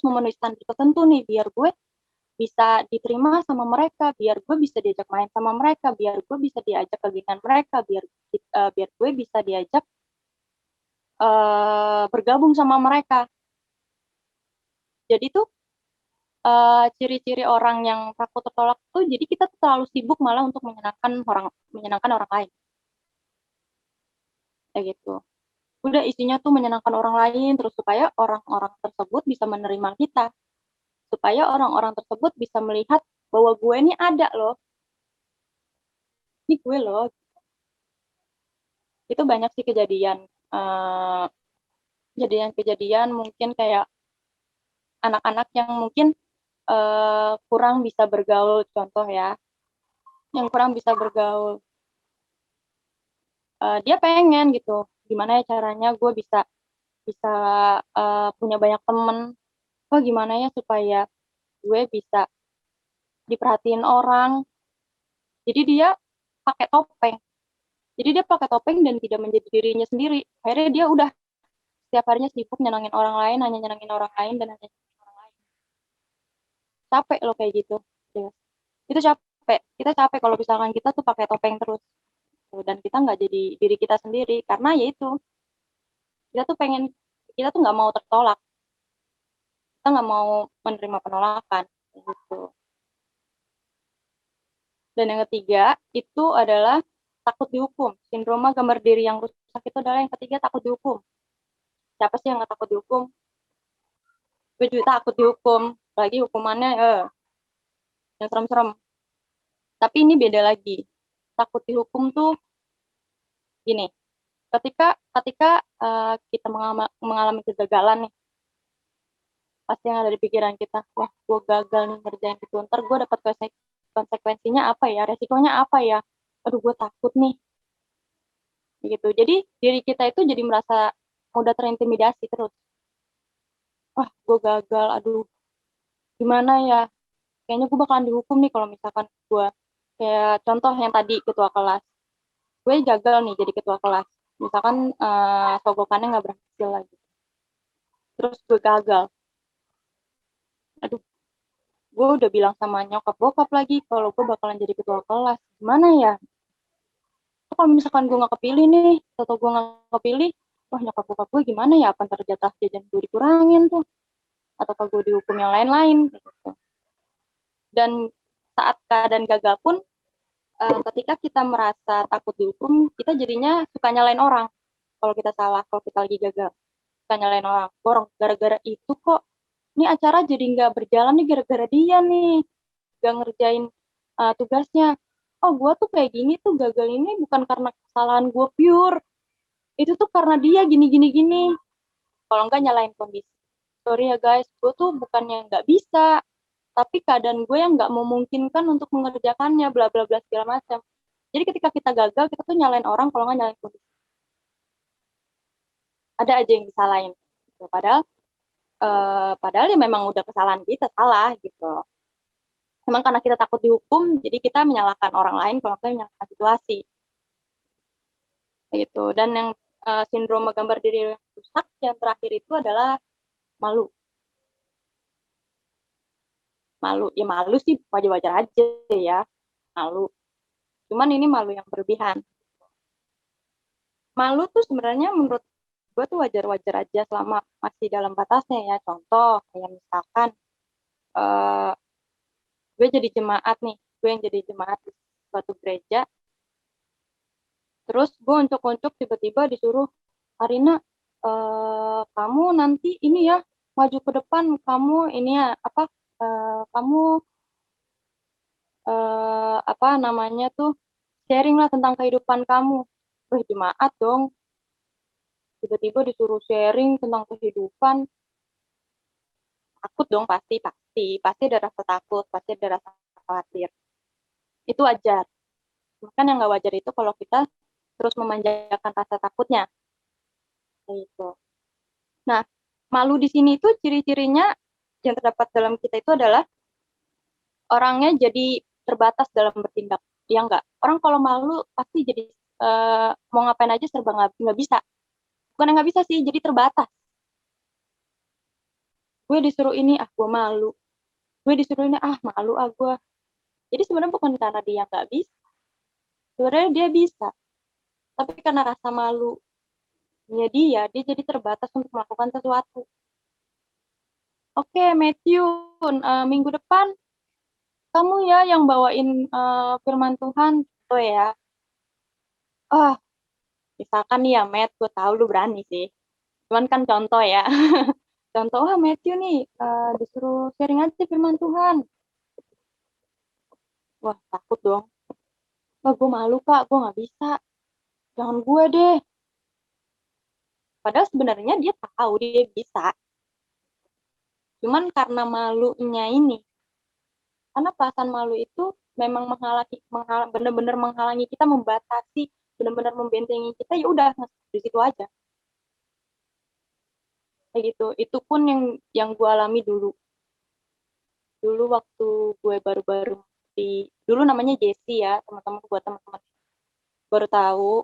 memenuhi standar tertentu nih biar gue bisa diterima sama mereka, biar gue bisa diajak main sama mereka, biar gue bisa diajak ke gengan mereka, biar gue bisa diajak bergabung sama mereka. Jadi tuh ciri-ciri orang yang takut tertolak tuh, jadi kita terlalu sibuk malah untuk menyenangkan orang lain. Kayak gitu. Udah isinya tuh menyenangkan orang lain terus supaya orang-orang tersebut bisa menerima kita. Supaya orang-orang tersebut bisa melihat bahwa gue ini ada loh. Ini gue loh. Itu banyak sih kejadian. Kejadian-kejadian mungkin kayak anak-anak yang mungkin kurang bisa bergaul, contoh ya. Yang kurang bisa bergaul. Dia pengen gitu, gimana ya caranya gue bisa punya banyak temen. Gimana ya supaya gue bisa diperhatiin orang. Jadi dia pakai topeng. Jadi dia pakai topeng dan tidak menjadi dirinya sendiri. Akhirnya dia udah setiap harinya sibuk nyenangin orang lain, hanya nyenangin orang lain dan hanya nyenangin orang lain. Capek loh kayak gitu. Ya. Itu capek. Kita capek kalau misalkan kita tuh pakai topeng terus. Dan kita nggak jadi diri kita sendiri. Karena ya itu, kita tuh nggak mau tertolak. Kita nggak mau menerima penolakan. Gitu. Dan yang ketiga itu adalah takut dihukum. Sindroma gambar diri yang rusak itu adalah yang ketiga, takut dihukum. Siapa sih yang nggak takut dihukum? Gue juga takut dihukum. Lagi hukumannya yang serem-serem. Tapi ini beda lagi. Takut dihukum tuh gini. Ketika kita mengalami kegagalan nih, pasti yang ada di pikiran kita, wah gue gagal nih ngerjain itu, ntar gue dapat konsekuensinya apa ya, resikonya apa ya, aduh gue takut nih, gitu. Jadi diri kita itu jadi merasa mudah terintimidasi terus. Wah gue gagal, aduh gimana ya, kayaknya gue bakalan dihukum nih kalau misalkan gue, kayak contoh yang tadi ketua kelas, gue gagal nih jadi ketua kelas, misalkan sogokannya nggak berhasil lagi, terus gue gagal, aduh gue udah bilang sama nyokap bokap lagi kalau gue bakalan jadi ketua kelas, gimana ya? Kalau misalkan gue nggak kepilih nih, atau gue nggak kepilih, wah nyokap bokap gue gimana ya? Apa ntar jatah jajan gue dikurangin tuh? Atau kalau gue dihukum yang lain-lain? Gitu. Dan saat keadaan gagal pun, ketika kita merasa takut dihukum, kita jadinya suka nyalain orang. Kalau kita salah, kalau kita lagi gagal, suka nyalain orang. Gara-gara itu kok ini acara jadi nggak berjalan nih gara-gara dia nih, nggak ngerjain tugasnya. Oh gue tuh kayak gini tuh gagal ini bukan karena kesalahan gue pure, itu tuh karena dia gini. Kalau nggak nyalain kondisi. Sorry ya guys, gue tuh bukannya nggak bisa, tapi keadaan gue yang nggak memungkinkan untuk mengerjakannya, bla bla bla segala macam. Jadi ketika kita gagal, kita tuh nyalain orang, kalau nggak nyalain kondisi. Ada aja yang disalahin. Padahal ya memang udah kesalahan kita, salah gitu. Memang karena kita takut dihukum, jadi kita menyalahkan orang lain kalau kita menyalahkan situasi. Gitu. Dan yang sindrom gambar diri rusak yang terakhir itu adalah malu. Ya malu sih wajar-wajar aja ya, malu. Cuman ini malu yang berlebihan. Malu tuh sebenarnya menurut gue tuh wajar-wajar aja selama masih dalam batasnya ya. Contoh kayak misalkan eh gue jadi jemaat nih, gue yang jadi jemaat di suatu gereja, terus gue uncuk-uncuk tiba-tiba disuruh, Arina, kamu nanti ini ya maju ke depan, kamu ini ya apa, kamu apa namanya tuh, sharing lah tentang kehidupan kamu. Wih, jemaat dong, tiba-tiba disuruh sharing tentang kehidupan, takut dong, pasti ada rasa takut, pasti ada rasa khawatir. Itu wajar. Bahkan yang nggak wajar itu kalau kita terus memanjakan rasa takutnya. Gitu. Nah, malu di sini itu ciri-cirinya yang terdapat dalam kita itu adalah orangnya jadi terbatas dalam bertindak. Ya enggak? Orang kalau malu pasti jadi mau ngapain aja serba nggak bisa. Bukan nggak bisa sih, jadi terbatas. Gue disuruh ini, gue malu. Gue disuruh ini, malu gue. Jadi sebenarnya bukan karena dia nggak bisa. Sebenarnya dia bisa. Tapi karena rasa malunya dia jadi terbatas untuk melakukan sesuatu. Oke, Matthew, minggu depan kamu ya yang bawain firman Tuhan, gitu ya. Misalkan nih ya, Matt, gue tahu lu berani sih. Cuman kan contoh ya. Contoh, Matthew nih disuruh sharing aja firman Tuhan. Wah, takut dong. Wah, gue malu, Kak. Gue nggak bisa. Jangan gue deh. Padahal sebenarnya dia tahu dia bisa. Cuman karena malunya ini. Karena perasaan malu itu memang benar-benar menghalangi kita, membatasi, benar-benar membentengi kita, ya udah di situ aja. Kayak gitu. Itu pun yang gue alami dulu waktu gue baru-baru dulu namanya Jessie ya, teman-teman, buat teman-teman baru tahu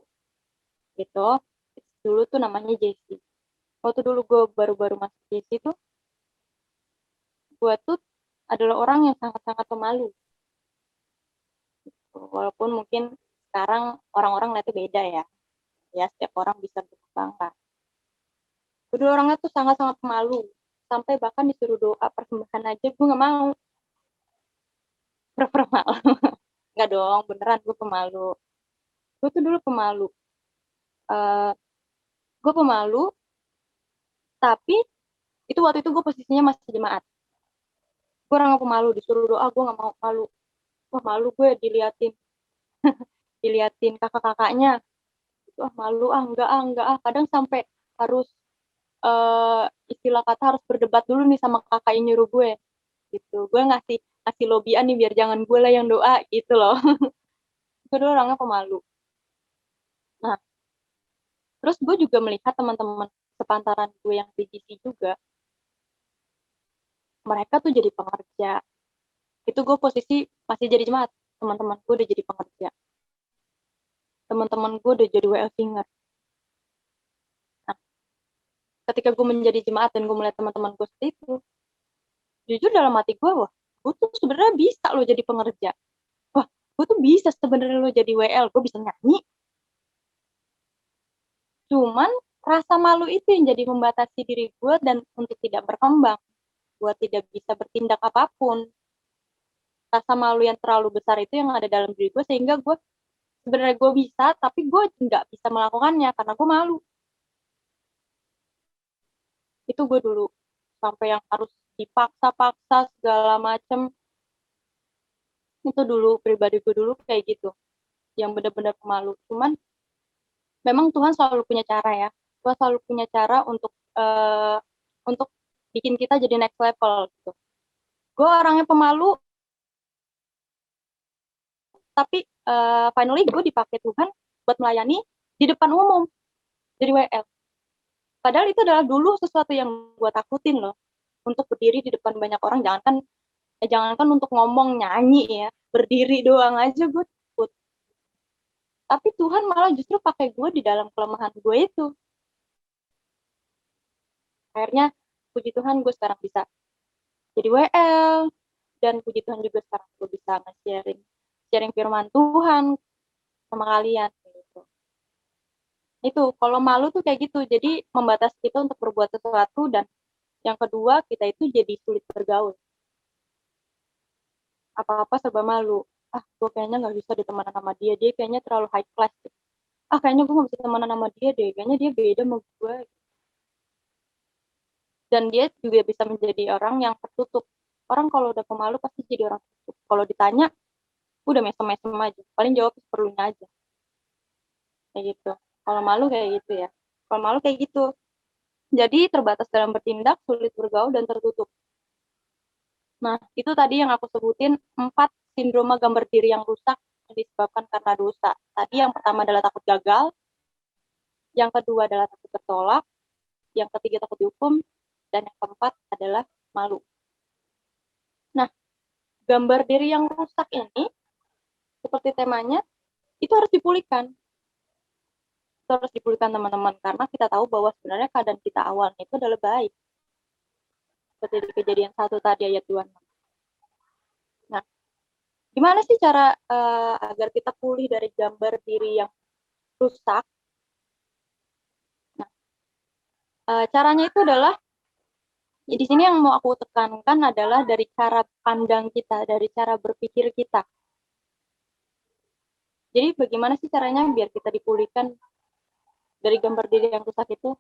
gitu, dulu tuh namanya Jessie. Waktu dulu gue baru-baru masuk Jessie tuh, gue tuh adalah orang yang sangat-sangat pemalu gitu. Walaupun mungkin sekarang orang-orang lihatnya beda ya setiap orang bisa berkembang lah. Dulu orangnya tuh sangat-sangat pemalu, sampai bahkan disuruh doa persembahan aja gue nggak mau, pura-pura malu. Nggak dong, beneran gue pemalu. Gue tuh dulu pemalu. Uh, gue pemalu, tapi itu waktu itu gue posisinya masih jemaat. Gue orang pemalu, disuruh doa gue nggak mau, malu. Wah, malu gue diliatin kakak-kakaknya. Wah, malu, enggak. Kadang sampai harus istilah kata harus berdebat dulu nih sama kakak yang nyuruh gue gitu. Gue ngasih lobian nih biar jangan gue lah yang doa gitu loh. Gue dulu orangnya pemalu. Nah, terus gue juga melihat teman-teman sepantaran gue yang PGC juga, mereka tuh jadi pengerja. Itu gue posisi masih jadi jemaat, teman-teman gue udah jadi pengerja, teman-teman gue udah jadi WL singer. Nah, ketika gue menjadi jemaat dan gue melihat teman-teman gue seperti itu, jujur dalam hati gue, wah, gue tuh sebenarnya bisa lo jadi pengerja. Wah, gue tuh bisa sebenarnya lo jadi WL, gue bisa nyanyi. Cuman rasa malu itu yang jadi membatasi diri gue dan untuk tidak berkembang. Gue tidak bisa bertindak apapun. Rasa malu yang terlalu besar itu yang ada dalam diri gue, sehingga gue sebenarnya gue bisa, tapi gue nggak bisa melakukannya karena gue malu. Itu gue dulu sampai yang harus dipaksa-paksa segala macem. Itu dulu pribadi gue dulu kayak gitu, yang benar-benar pemalu. Cuman memang Tuhan selalu punya cara ya. Tuhan selalu punya cara untuk bikin kita jadi next level gitu. Gue orangnya pemalu, tapi finally gue dipakai Tuhan buat melayani di depan umum jadi WL. Padahal itu adalah dulu sesuatu yang gue takutin loh, untuk berdiri di depan banyak orang. Jangankan untuk ngomong nyanyi ya, berdiri doang aja gue takut. Tapi Tuhan malah justru pakai gue di dalam kelemahan gue itu. Akhirnya puji Tuhan gue sekarang bisa jadi WL, dan puji Tuhan juga sekarang gue bisa sharing firman Tuhan sama kalian gitu. Itu kalau malu tuh kayak gitu, jadi membatasi kita untuk berbuat sesuatu, dan yang kedua kita itu jadi sulit bergaul, apa-apa serba malu. Gue kayaknya nggak bisa ditemenan sama dia kayaknya terlalu high class deh. Kayaknya gue nggak bisa temenan sama dia deh, kayaknya dia beda sama gue. Dan dia juga bisa menjadi orang yang tertutup. Orang kalau udah pemalu pasti jadi orang tertutup. Kalau ditanya, udah mesem-mesem aja, paling jawab seperlunya aja, kayak gitu. Kalau malu kayak gitu ya, kalau malu kayak gitu, jadi terbatas dalam bertindak, sulit bergaul, dan tertutup. Nah, itu tadi yang aku sebutin 4 sindroma gambar diri yang rusak yang disebabkan karena dosa. Tadi yang pertama adalah takut gagal, yang kedua adalah takut tertolak, yang ketiga takut dihukum, dan yang keempat adalah malu. Nah, gambar diri yang rusak ini, seperti temanya, itu harus dipulihkan. Itu harus dipulihkan teman-teman, karena kita tahu bahwa sebenarnya keadaan kita awalnya itu adalah baik. Seperti di Kejadian 1 tadi ayat 26. Nah, gimana sih cara agar kita pulih dari gambar diri yang rusak? Nah, caranya itu adalah, di sini yang mau aku tekankan adalah dari cara pandang kita, dari cara berpikir kita. Jadi bagaimana sih caranya biar kita dipulihkan dari gambar diri yang rusak itu?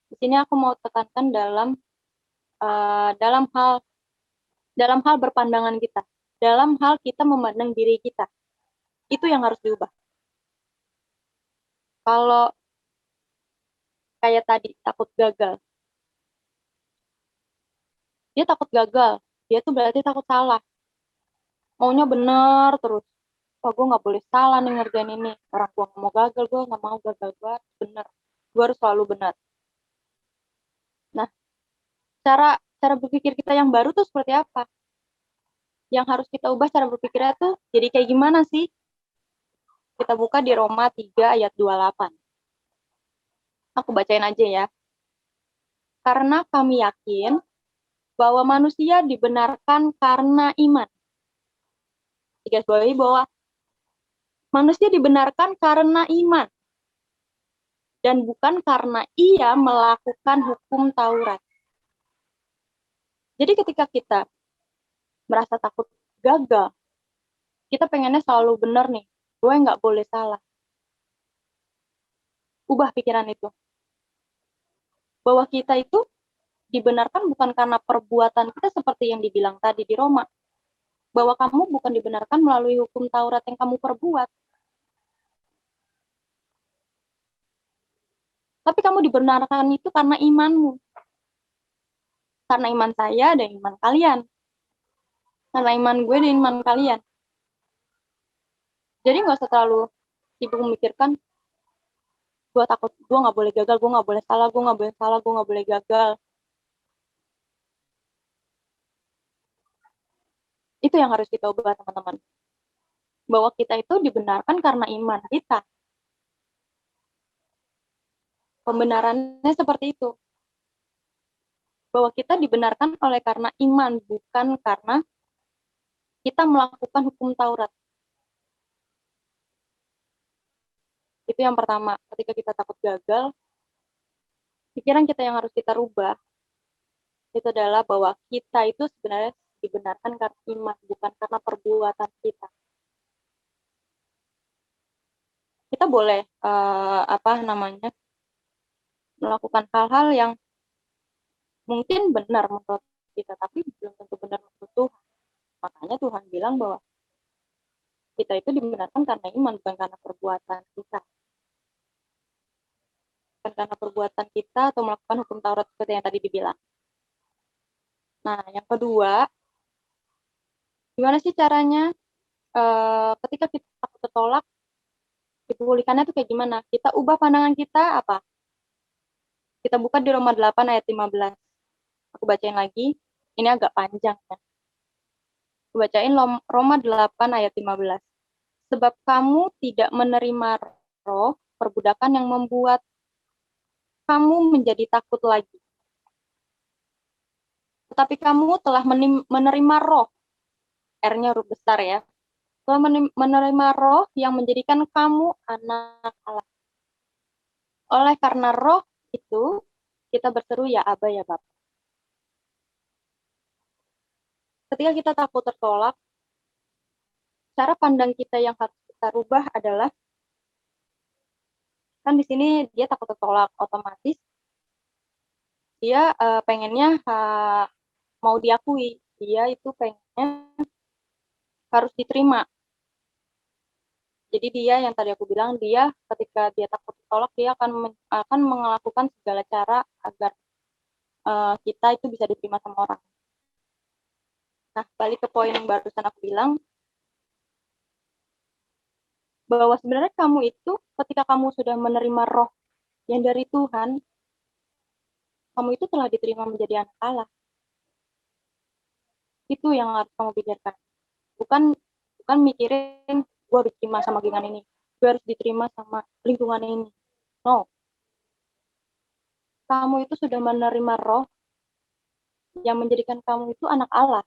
Di sini aku mau tekankan dalam hal berpandangan kita, dalam hal kita memandang diri kita. Itu yang harus diubah. Kalau kayak tadi takut gagal, dia takut gagal, dia tuh berarti takut salah, maunya benar terus. Gue nggak boleh salah nih ngerjain ini, orang gue nggak mau gagal, gue nggak mau gagal, gue harus benar, gue harus selalu benar. Nah, cara berpikir kita yang baru tuh seperti apa? Yang harus kita ubah cara berpikirnya tuh jadi kayak gimana sih? Kita buka di Roma 3 ayat 28. Aku bacain aja ya. Karena kami yakin bahwa manusia dibenarkan karena iman. Digarisbawahi bahwa manusia dibenarkan karena iman, dan bukan karena ia melakukan hukum Taurat. Jadi ketika kita merasa takut gagal, kita pengennya selalu benar nih, gue nggak boleh salah. Ubah pikiran itu. Bahwa kita itu dibenarkan bukan karena perbuatan kita seperti yang dibilang tadi di Roma. Bahwa kamu bukan dibenarkan melalui hukum Taurat yang kamu perbuat. Tapi kamu dibenarkan itu karena imanmu. Karena iman saya dan iman kalian. Karena iman gue dan iman kalian. Jadi nggak usah terlalu sibuk memikirkan, gue takut, gue nggak boleh gagal, gue nggak boleh salah, gue nggak boleh salah, gue nggak boleh gagal. Itu yang harus kita ubah, teman-teman. Bahwa kita itu dibenarkan karena iman kita. Pembenarannya seperti itu. Bahwa kita dibenarkan oleh karena iman, bukan karena kita melakukan hukum Taurat. Itu yang pertama, ketika kita takut gagal, pikiran kita yang harus kita rubah, itu adalah bahwa kita itu sebenarnya dibenarkan karena iman, bukan karena perbuatan kita. Kita boleh melakukan hal-hal yang mungkin benar menurut kita, tapi belum tentu benar menurut Tuhan. Makanya Tuhan bilang bahwa kita itu dibenarkan karena iman, bukan karena perbuatan kita. Bukan karena perbuatan kita atau melakukan hukum Taurat seperti yang tadi dibilang. Nah, yang kedua, gimana sih caranya ketika kita takut tertolak, dipulihkannya itu kayak gimana? Kita ubah pandangan kita apa? Kita buka di Roma 8 ayat 15. Aku bacain lagi, ini agak panjang ya. Aku bacain Roma 8 ayat 15. Sebab kamu tidak menerima roh perbudakan yang membuat kamu menjadi takut lagi. Tetapi kamu telah menerima roh, R-nya huruf besar ya, telah menerima roh yang menjadikan kamu anak Allah. Oleh karena roh itu, kita berseru ya Aba ya Bapa. Ketika kita takut tertolak, cara pandang kita yang harus kita rubah adalah, kan di sini dia takut tertolak, otomatis dia pengennya mau diakui, dia itu pengennya harus diterima. Jadi dia yang tadi aku bilang, dia ketika dia takut ditolak, dia akan melakukan segala cara agar kita itu bisa diterima sama orang. Nah, balik ke poin yang barusan aku bilang, bahwa sebenarnya kamu itu ketika kamu sudah menerima roh yang dari Tuhan, kamu itu telah diterima menjadi anak Allah. Itu yang harus kamu pikirkan. Bukan mikirin gue harus diterima sama lingkungan ini, gue harus diterima sama lingkungan ini. No. Kamu itu sudah menerima roh yang menjadikan kamu itu anak Allah.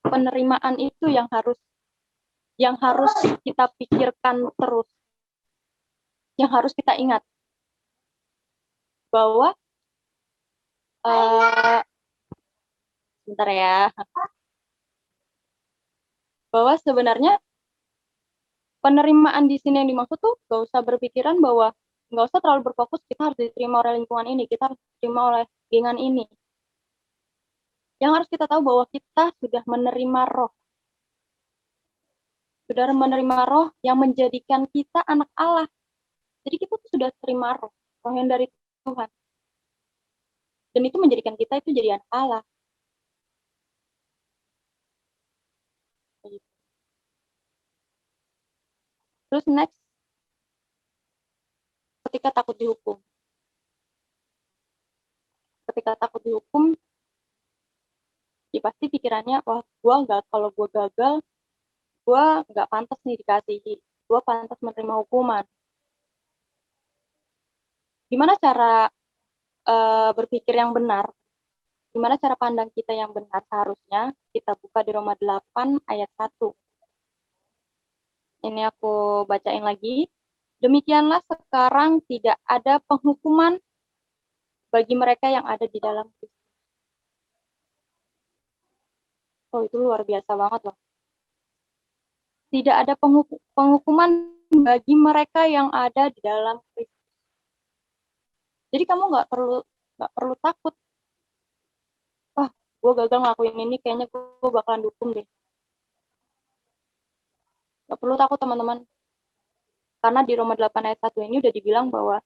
Penerimaan itu yang harus kita pikirkan terus. Yang harus kita ingat. Bahwa sebentar ya. Bahwa sebenarnya penerimaan di sini yang dimaksud tuh gak usah berpikiran bahwa gak usah terlalu berfokus kita harus diterima oleh lingkungan ini, kita harus diterima oleh genggan ini. Yang harus kita tahu bahwa kita sudah menerima roh. Sudah menerima roh yang menjadikan kita anak Allah. Jadi kita tuh sudah terima roh yang dari Tuhan. Dan itu menjadikan kita itu jadi anak Allah. Terus next, ketika takut dihukum. Ketika takut dihukum, ya pasti pikirannya, wah kalau gue gagal, gue nggak pantas nih dikasihi, gue pantas menerima hukuman. Gimana cara berpikir yang benar? Gimana cara pandang kita yang benar? Seharusnya kita buka di Roma 8 ayat 1. Ini aku bacain lagi. Demikianlah sekarang tidak ada penghukuman bagi mereka yang ada di dalam Kristus. Oh, itu luar biasa banget loh. Tidak ada penghukuman bagi mereka yang ada di dalam Kristus. Jadi kamu nggak perlu takut. Wah, gue gagal ngelakuin ini, kayaknya gue bakalan dihukum deh. Gak perlu takut teman-teman. Karena di Roma 8 ayat 1 ini udah dibilang bahwa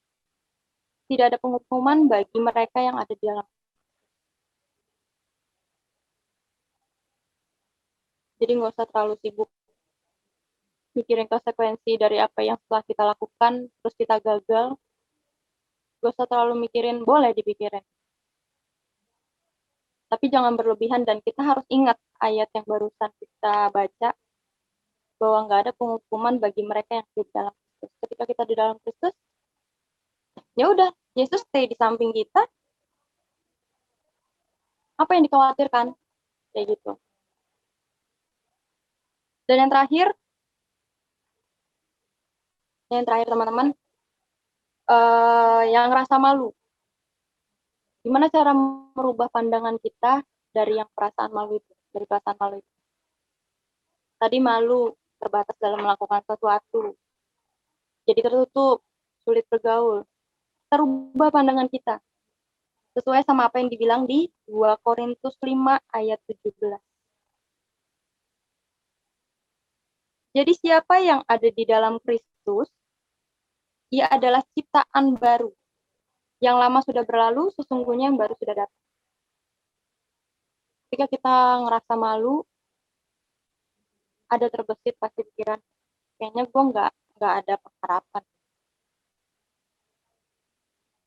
tidak ada penghukuman bagi mereka yang ada di dalam. Jadi nggak usah terlalu sibuk mikirin konsekuensi dari apa yang setelah kita lakukan, terus kita gagal. Gak usah terlalu mikirin, boleh dipikirin. Tapi jangan berlebihan, dan kita harus ingat ayat yang barusan kita baca, bahwa nggak ada penghukuman bagi mereka yang di dalam Kristus. Ketika kita di dalam Kristus, ya udah, Yesus stay di samping kita. Apa yang dikhawatirkan? Kayak gitu. Dan yang terakhir teman-teman, yang rasa malu. Gimana cara merubah pandangan kita dari yang perasaan malu itu, Tadi malu terbatas dalam melakukan sesuatu, jadi tertutup, sulit bergaul. Kita rubah pandangan kita sesuai sama apa yang dibilang di 2 Korintus 5 ayat 17. Jadi siapa yang ada di dalam Kristus, ia adalah ciptaan baru. Yang lama sudah berlalu, sesungguhnya yang baru sudah datang. Ketika kita ngerasa malu, ada terbesit pasti pikiran, kayaknya gue nggak ada pengharapan.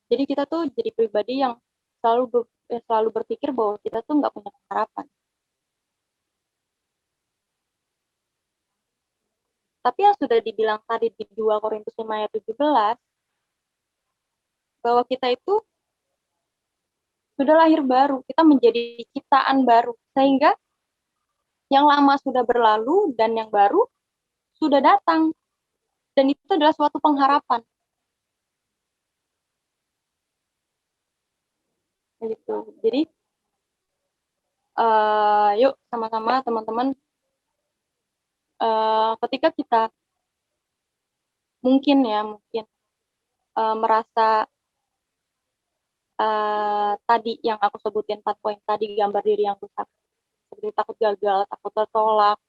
Jadi kita tuh jadi pribadi yang selalu berpikir bahwa kita tuh nggak punya pengharapan. Tapi yang sudah dibilang tadi di 2 Korintus 5 ayat 17, bahwa kita itu sudah lahir baru, kita menjadi ciptaan baru, sehingga yang lama sudah berlalu dan yang baru sudah datang. Dan itu adalah suatu pengharapan. Gitu. Jadi, yuk sama-sama teman-teman, ketika kita mungkin merasa tadi yang aku sebutin 4 poin tadi, gambar diri yang rusak, seperti takut gagal, takut tertolak,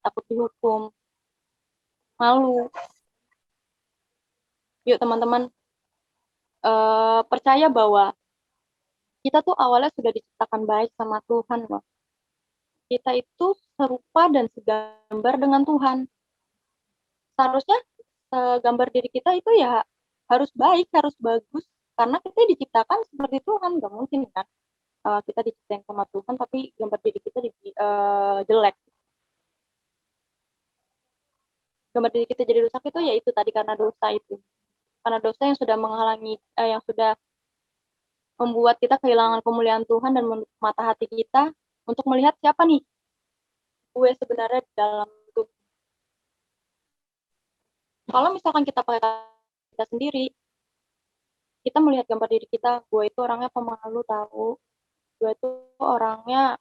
takut dihukum, malu. Yuk teman-teman, percaya bahwa kita tuh awalnya sudah diciptakan baik sama Tuhan loh. Kita itu serupa dan segambar dengan Tuhan. Seharusnya gambar diri kita itu ya harus baik, harus bagus, karena kita diciptakan seperti Tuhan. Gak mungkin kan kita diciptakan sama Tuhan tapi gambar diri kita jelek. Gambar diri kita jadi rusak itu yaitu tadi karena dosa itu. Karena dosa yang sudah menghalangi, yang sudah membuat kita kehilangan kemuliaan Tuhan dan menutup mata hati kita untuk melihat siapa nih gue sebenarnya di dalam hidup. Kalau misalkan kita pakai kita sendiri, kita melihat gambar diri kita, gue itu orangnya pemalu tahu, gue itu orangnya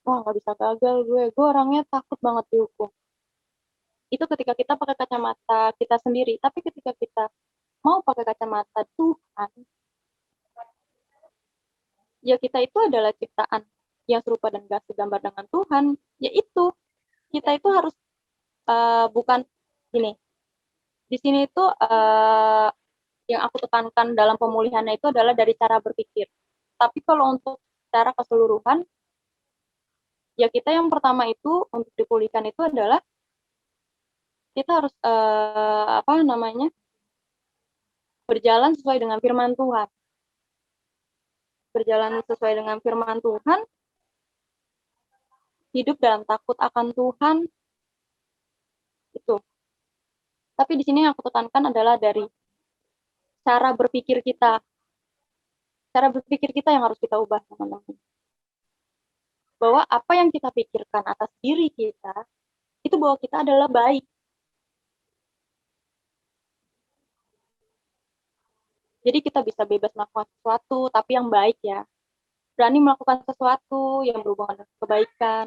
wah nggak bisa gagal, gue orangnya takut banget dihukum. Itu ketika kita pakai kacamata kita sendiri. Tapi ketika kita mau pakai kacamata Tuhan, ya kita itu adalah ciptaan yang serupa dan gak segambar dengan Tuhan. Yaitu kita itu harus bukan gini. Di sini itu yang aku tekankan dalam pemulihannya itu adalah dari cara berpikir. Tapi kalau untuk secara keseluruhan, ya kita yang pertama itu untuk dipulihkan itu adalah kita harus berjalan sesuai dengan firman Tuhan. Berjalan sesuai dengan firman Tuhan, hidup dalam takut akan Tuhan, itu. Tapi di sini yang aku tekankan adalah dari cara berpikir kita. Cara berpikir kita yang harus kita ubah, teman-teman. Bahwa apa yang kita pikirkan atas diri kita, itu bahwa kita adalah baik. Jadi kita bisa bebas melakukan sesuatu, tapi yang baik ya. Berani melakukan sesuatu yang berhubungan dengan kebaikan.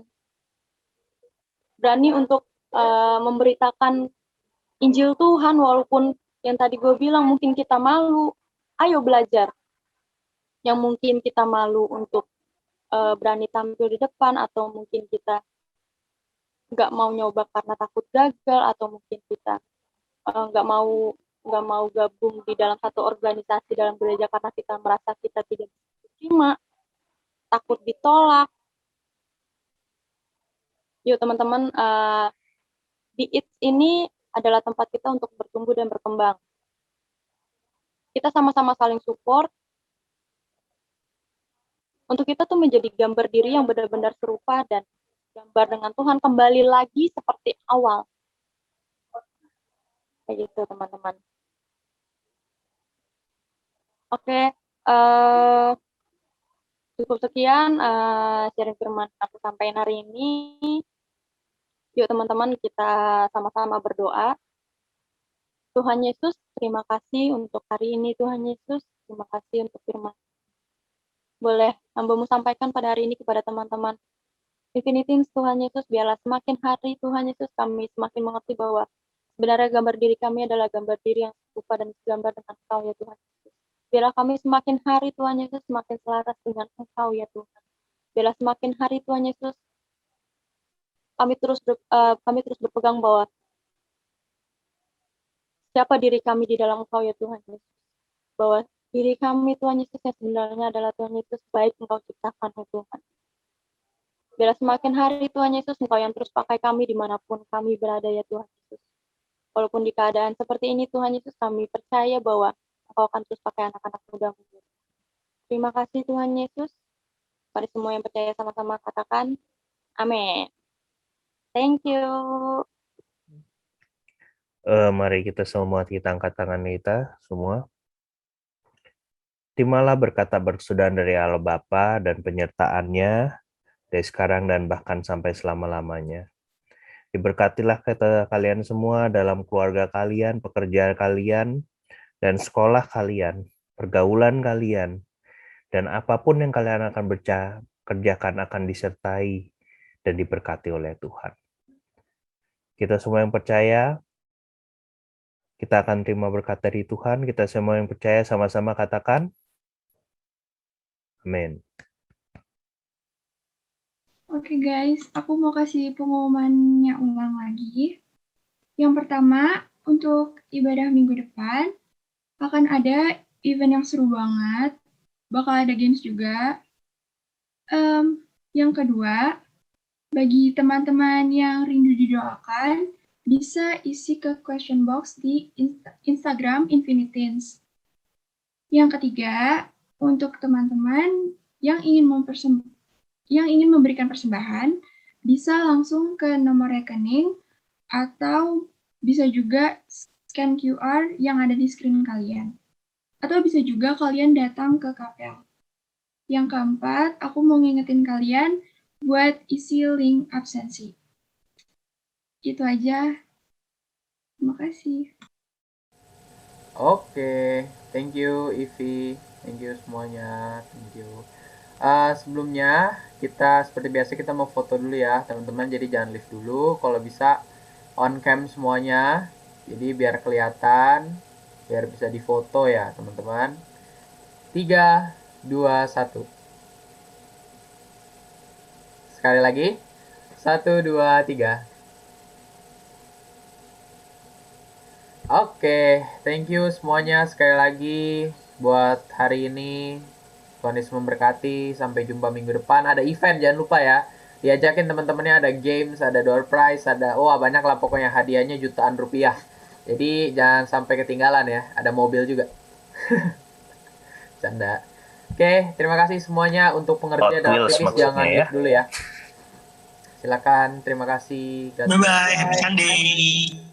Berani untuk memberitakan Injil Tuhan, walaupun yang tadi gue bilang mungkin kita malu. Ayo belajar. Yang mungkin kita malu untuk berani tampil di depan, atau mungkin kita nggak mau nyoba karena takut gagal, atau mungkin kita nggak mau gabung di dalam satu organisasi dalam gereja karena kita merasa kita tidak diterima, takut ditolak. Yuk teman-teman, di ITS ini adalah tempat kita untuk bertumbuh dan berkembang. Kita sama-sama saling support untuk kita tuh menjadi gambar diri yang benar-benar serupa dan gambar dengan Tuhan kembali lagi seperti awal. Kayak gitu teman-teman. Oke, cukup sekian sharing firman aku sampaikan hari ini. Yuk teman-teman, kita sama-sama berdoa. Tuhan Yesus, terima kasih untuk hari ini. Tuhan Yesus, terima kasih untuk firman. Boleh hamba-Mu sampaikan pada hari ini kepada teman-teman. Infiniting Tuhan Yesus, biarlah semakin hari Tuhan Yesus kami semakin mengerti bahwa sebenarnya gambar diri kami adalah gambar diri yang serupa dan segambar dengan Engkau ya Tuhan Yesus. Biarlah kami semakin hari Tuhan Yesus semakin selaras dengan Engkau ya Tuhan. Biarlah semakin hari Tuhan Yesus kami terus berpegang bahwa siapa diri kami di dalam Engkau ya Tuhan Yesus. Bahwa diri kami Tuhan Yesus yang sebenarnya adalah Tuhan Yesus baik Engkau ciptakan ya Tuhan. Biarlah semakin hari Tuhan Yesus Engkau yang terus pakai kami dimanapun kami berada ya Tuhan Yesus. Walaupun di keadaan seperti ini Tuhan Yesus kami percaya bahwa Engkau akan terus pakai anak-anak muda. Terima kasih Tuhan Yesus. Mari semua yang percaya sama-sama katakan amin. Thank you. Mari kita semua kita angkat tangan kita semua. Terimalah berkata berkesudahan dari Allah Bapa dan penyertaannya dari sekarang dan bahkan sampai selama-lamanya. Diberkatilah kalian semua dalam keluarga kalian, pekerjaan kalian, dan sekolah kalian, pergaulan kalian, dan apapun yang kalian akan kerjakan akan disertai dan diberkati oleh Tuhan. Kita semua yang percaya, kita akan terima berkat dari Tuhan. Kita semua yang percaya sama-sama katakan, amin. Oke guys, aku mau kasih pengumumannya ulang lagi. Yang pertama, untuk ibadah minggu depan, akan ada event yang seru banget. Bakal ada games juga. Yang kedua, bagi teman-teman yang rindu didoakan, bisa isi ke question box di Instagram Infiniteens. Yang ketiga, untuk teman-teman yang ingin memberikan persembahan, bisa langsung ke nomor rekening atau bisa juga scan QR yang ada di screen kalian. Atau bisa juga kalian datang ke kapel. Yang keempat, aku mau ngingetin kalian buat isi link absensi. Itu aja. Terima kasih. Oke, thank you Ivi, thank you semuanya, thank you. Sebelumnya kita seperti biasa kita mau foto dulu ya teman-teman, jadi jangan live dulu, kalau bisa on cam semuanya, jadi biar kelihatan, biar bisa difoto ya teman-teman. 3, 2, 1. Sekali lagi, 1, 2, 3. Oke, thank you semuanya sekali lagi buat hari ini. Tuhan Yesus memberkati. Sampai jumpa minggu depan. Ada event, jangan lupa ya. Diajakin teman-temannya, ada games, ada door prize, ada banyak lah pokoknya, hadiahnya jutaan rupiah. Jadi jangan sampai ketinggalan ya. Ada mobil juga. Canda. Oke, terima kasih semuanya untuk pengertian dan aktivis. Jangan ya. dulu ya. Silakan, terima kasih. Bye-bye, happy Sunday.